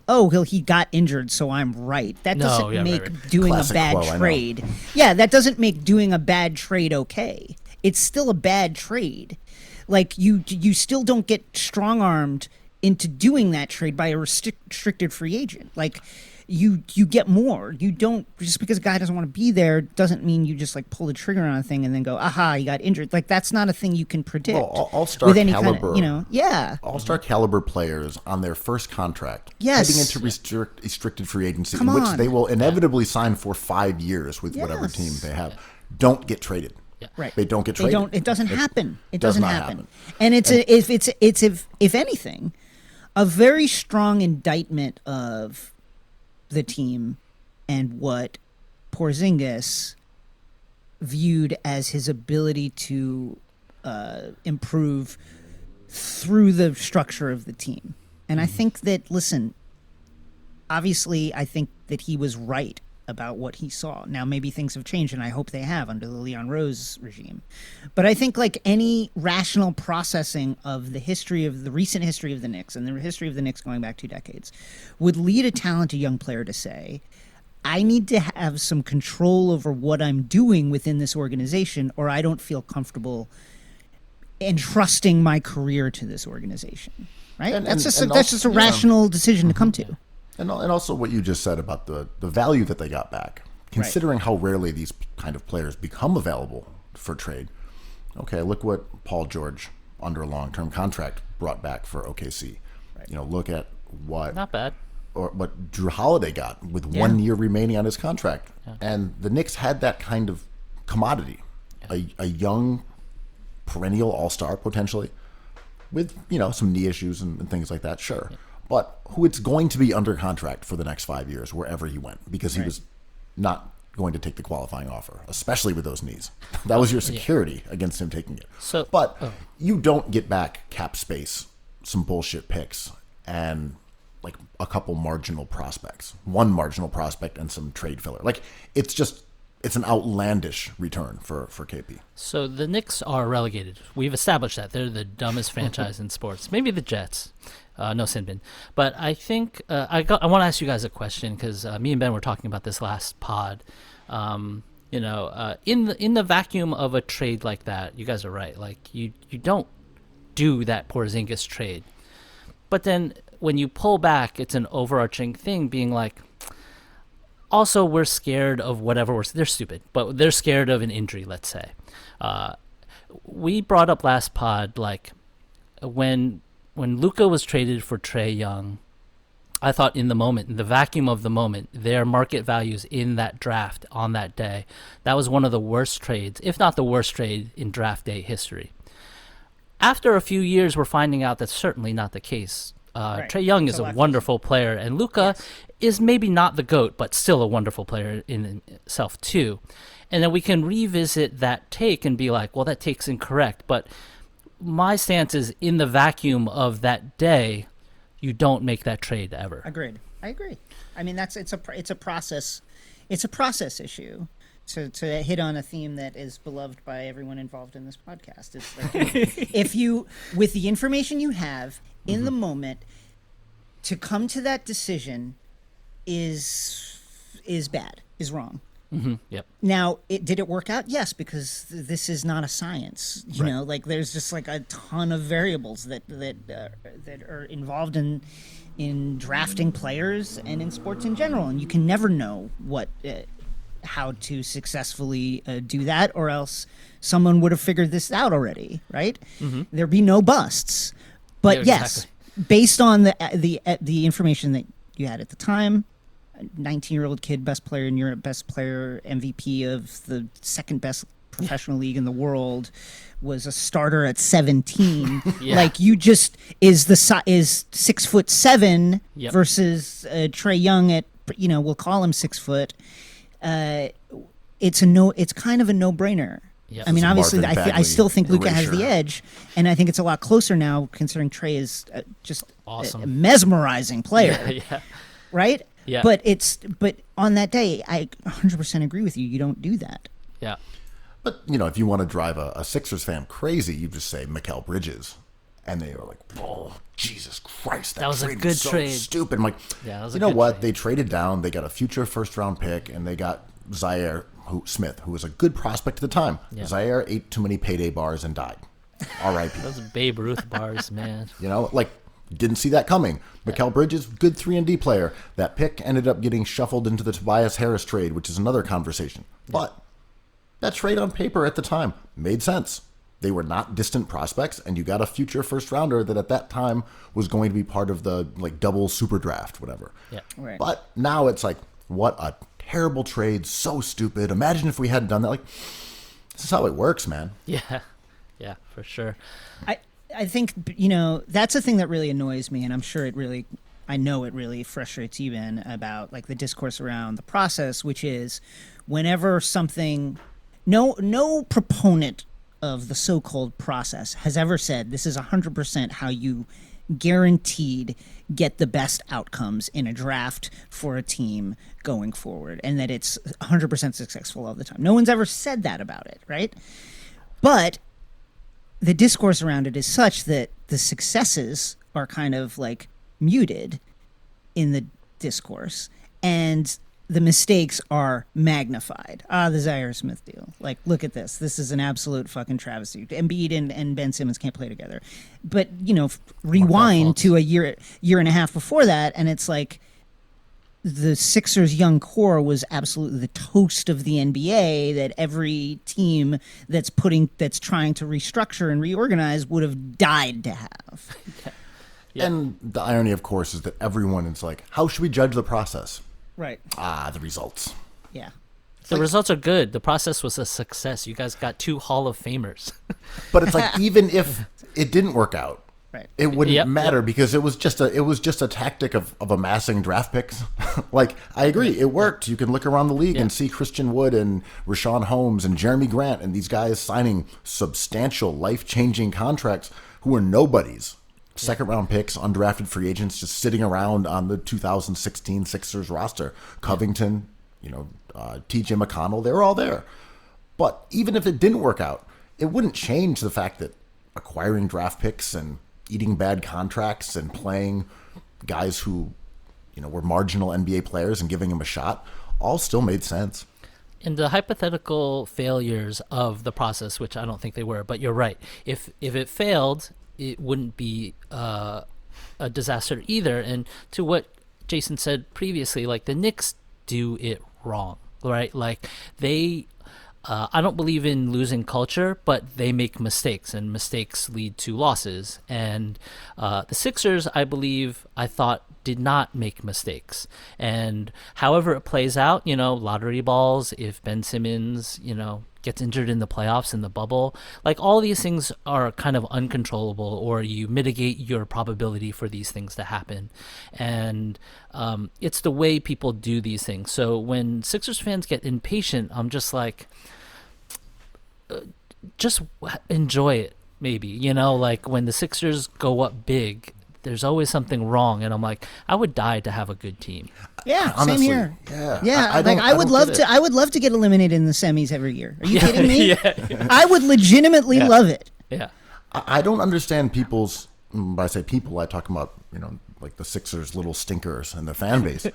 he got injured, so I'm right. That doesn't make doing
Classic
a bad
quo,
trade. Yeah, that doesn't make doing a bad trade okay. It's still a bad trade. Like you still don't get strong-armed into doing that trade by a restricted free agent. Like you get more. You don't, just because a guy doesn't want to be there doesn't mean you just like pull the trigger on a thing and then go, aha, he got injured. Like that's not a thing you can predict.
Well, all-star
with any
caliber,
kind of,
all-star caliber players on their first contract,
yes,
heading into restricted free agency,
Come
in which
on.
they will inevitably sign for 5 years with whatever team they have, don't get traded.
Right.
They don't get
They
traded.
don't. It doesn't happen. It
does
doesn't
not
happen. And if anything, a very strong indictment of the team and what Porzingis viewed as his ability to improve through the structure of the team. And I think that, listen, obviously I think that he was right about what he saw. Now, maybe things have changed, and I hope they have under the Leon Rose regime. But I think like any rational processing of the recent history of the Knicks and the history of the Knicks going back 2 decades would lead a talented young player to say, I need to have some control over what I'm doing within this organization, or I don't feel comfortable entrusting my career to this organization. Right? That's just a rational decision to come to.
And also what you just said about the value that they got back, considering how rarely these kind of players become available for trade. Okay, look what Paul George, under a long-term contract, brought back for OKC. Right. Look at what...
Not bad.
Or what Drew Holiday got with 1 year remaining on his contract. Yeah. And the Knicks had that kind of commodity. Yeah. A young, perennial all-star, potentially, with, some knee issues and things like that, sure. Yeah. But who it's going to be under contract for the next 5 years, wherever he went, because he was not going to take the qualifying offer, especially with those knees. That was your security against him taking it. But you don't get back cap space, some bullshit picks, and like a couple marginal prospects, one marginal prospect and some trade filler. Like it's an outlandish return for KP.
So the Knicks are relegated. We've established that. They're the dumbest franchise in sports. Maybe the Jets. No sin bin. But I think I want to ask you guys a question because me and Ben were talking about this last pod. In the vacuum of a trade like that, you guys are right. Like you don't do that Porzingis trade. But then when you pull back, it's an overarching thing being like, also we're scared of whatever they're stupid, but they're scared of an injury, let's say. We brought up last pod, like when Luka was traded for Trae Young, I thought in the vacuum of the moment, their market values in that draft on that day, that was one of the worst trades, if not the worst trade in draft day history. After a few years, we're finding out that's certainly not the case. Trae Young is a wonderful player, and Luka is maybe not the GOAT, but still a wonderful player in himself too. And then we can revisit that take and be like, well, that take's incorrect, but my stance is in the vacuum of that day, you don't make that trade ever.
Agreed. I agree. I mean, it's a process. It's a process issue. To hit on a theme that is beloved by everyone involved in this podcast. It's like, if you, with the information you have in the moment, to come to that decision is bad, is wrong.
Mm-hmm. Yep.
Now, did it work out? Yes, because this is not a science. You know, like there's just like a ton of variables that are involved in drafting players and in sports in general, and you can never know how to successfully do that, or else someone would have figured this out already, right? Mm-hmm. There'd be no busts. But yes, based on the information that you had at the time, 19-year-old kid, best player in Europe, best player, MVP of the second best professional league in the world was a starter at 17.
Yeah.
Like you just is 6'7"
Yep.
versus Trae Young at we'll call him 6 foot. It's kind of a no-brainer.
Yep.
I mean,
It's a
obviously,
Marvin
I
Bagley
still think Luka has the
erasure.
edge, and I think it's a lot closer now, considering Trae is just
Awesome.
a mesmerizing player,
Yeah.
right?
Yeah.
But on that day, I 100% agree with you. You don't do that.
Yeah.
But, if you want to drive a Sixers fan crazy, you just say Mikal Bridges. And they were like, oh, Jesus Christ,
That was a
trade
good
so
trade.
stupid. I'm like,
Yeah, that was a
you know
good
what?
trade.
They traded down. They got a future first-round pick, and they got Zaire Smith, who was a good prospect at the time.
Yeah.
Zaire ate too many payday bars and died. R.I.P.
Those Babe Ruth bars, man.
Didn't see that coming. Mikal Bridges, good 3-and-D player. That pick ended up getting shuffled into the Tobias Harris trade, which is another conversation. But that trade on paper at the time made sense. They were not distant prospects, and you got a future first rounder that at that time was going to be part of the double super draft, whatever.
Yeah.
Right.
But now it's like, what a terrible trade, so stupid. Imagine if we hadn't done that. This is how it works, man.
Yeah. Yeah, for sure.
I think that's the thing that really annoys me, and I'm sure I know it really frustrates you, Ben, about the discourse around the process, which is whenever something, no proponent of the so-called process has ever said this is 100% how you guaranteed get the best outcomes in a draft for a team going forward, and that it's 100% successful all the time. No one's ever said that about it, right? But the discourse around it is such that the successes are kind of muted in the discourse, and the mistakes are magnified. The Zaire Smith deal. Look at this. This is an absolute fucking travesty. Embiid and Ben Simmons can't play together. But, rewind to a year and a half before that, and it's the Sixers' young core was absolutely the toast of the NBA that every team that's trying to restructure and reorganize would have died to have.
Yeah.
And the irony, of course, is that everyone is like, how should we judge the process?
Right.
The results.
Yeah.
The results are good. The process was a success. You guys got 2 Hall of Famers.
But it's even if it didn't work out,
Right.
it wouldn't
Yep,
matter
yep.
because it was just a tactic of amassing draft picks. I agree, it worked. You can look around the league and see Christian Wood and Rashawn Holmes and Jeremy Grant and these guys signing substantial, life-changing contracts who are nobodies. Second-round picks, undrafted free agents just sitting around on the 2016 Sixers roster. Covington, T.J. McConnell, they were all there. But even if it didn't work out, it wouldn't change the fact that acquiring draft picks and eating bad contracts and playing guys who, were marginal NBA players and giving them a shot all still made sense.
In the hypothetical failures of the process, which I don't think they were, but you're right. If it failed, it wouldn't be a disaster either. And to what Jason said previously, the Knicks do it wrong, right? They I don't believe in losing culture, but they make mistakes, and mistakes lead to losses. And the Sixers, I thought, did not make mistakes. And however it plays out, lottery balls, if Ben Simmons, gets injured in the playoffs, in the bubble, all these things are kind of uncontrollable, or you mitigate your probability for these things to happen. And it's the way people do these things. So when Sixers fans get impatient, I'm just just enjoy it, maybe. When the Sixers go up big, there's always something wrong, and I'm I would die to have a good team.
Yeah,
Honestly,
same here.
yeah.
Yeah,
I
would
don't
love
get
to.
it.
I would love to get eliminated in the semis every year. Are you kidding me?
Yeah.
I would legitimately love it.
Yeah.
I don't understand people's. When I say people, I talk about the Sixers' little stinkers and the fan base.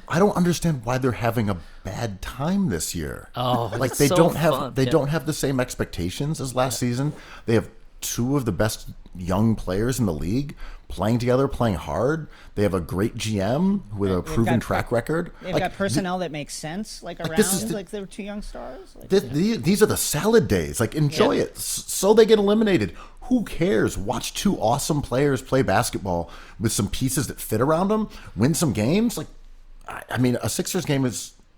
I don't understand why they're having a bad time this year.
Oh,
like
it's
they
so
don't have
fun.
they
Yeah.
don't have the same expectations as last season. They have 2 of the best young players in the league playing together, playing hard. They have a great GM with a proven track record.
They've got personnel that makes sense, around,
this is the-
they're 2 young stars.
These are the salad days. Enjoy it. So they get eliminated. Who cares? Watch 2 awesome players play basketball with some pieces that fit around them. Win some games. A Sixers game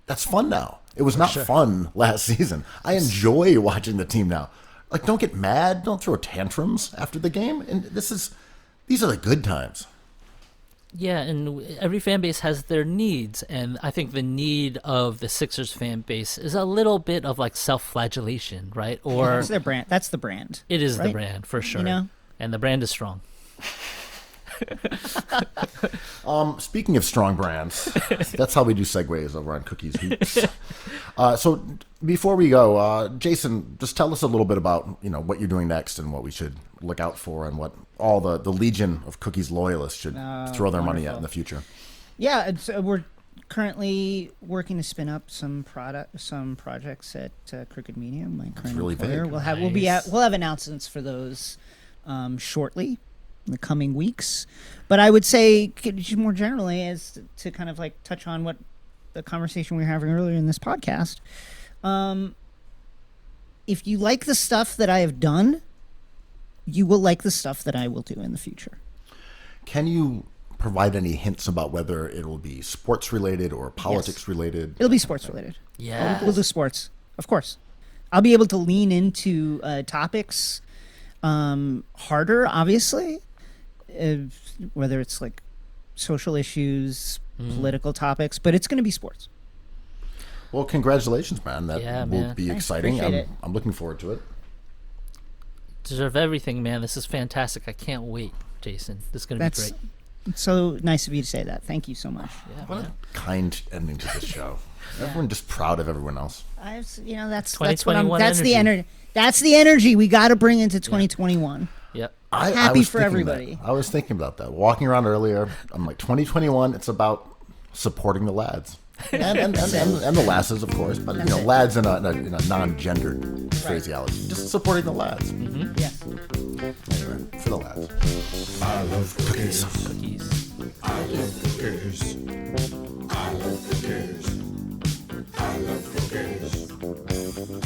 that's fun now. It was not fun last season. I enjoy watching the team now. Like, don't get mad. Don't throw tantrums after the game. And these are the good times.
Yeah, and every fan base has their needs, and I think the need of the Sixers fan base is a little bit of like self-flagellation, right? Or
It's their brand. That's the brand.
it is the
right?
brand for sure,
You know?
and the brand is strong.
Speaking of strong brands, that's how we do segues over on Cookies Hoops. So before we go, Jason, just tell us a little bit about what you're doing next and what we should look out for and what all the legion of Cookies loyalists should throw their money at in the future.
Yeah, we're currently working to spin up some projects at Crooked Media, my current
really
employer.
big.
We'll have announcements for those shortly in the coming weeks. But I would say more generally, as to kind of like touch on what the conversation we were having earlier in this podcast. If you like the stuff that I have done, you will like the stuff that I will do in the future.
Can you provide any hints about whether it will be sports related or politics related?
It'll be sports related.
Yeah,
We'll do sports, of course. I'll be able to lean into topics harder, obviously, whether it's like social issues, political topics, but it's going to be sports.
Well, congratulations, man. That will be
Thanks,
exciting.
appreciate it.
I'm looking forward to it.
deserve everything, man. This is fantastic. I can't wait, Jason. This is going to be great.
It's so nice of you to say that. Thank you so much.
Yeah,
What
man.
a kind ending to this show. Everyone just proud of everyone else.
That's what
2021
that's the
energy.
energy. That's the energy we got to bring into 2021.
Yep.
I
Happy
was
for
thinking
everybody.
that. I was thinking about that. Walking around earlier, I'm like, 2021, it's about supporting the lads. And the lasses, of course, but lads in a non-gendered phraseology. Just supporting the lads.
Yes.
Anyway, for the lads.
I love cookies.
Cookies.
I love cookies. I love cookies. I love cookies.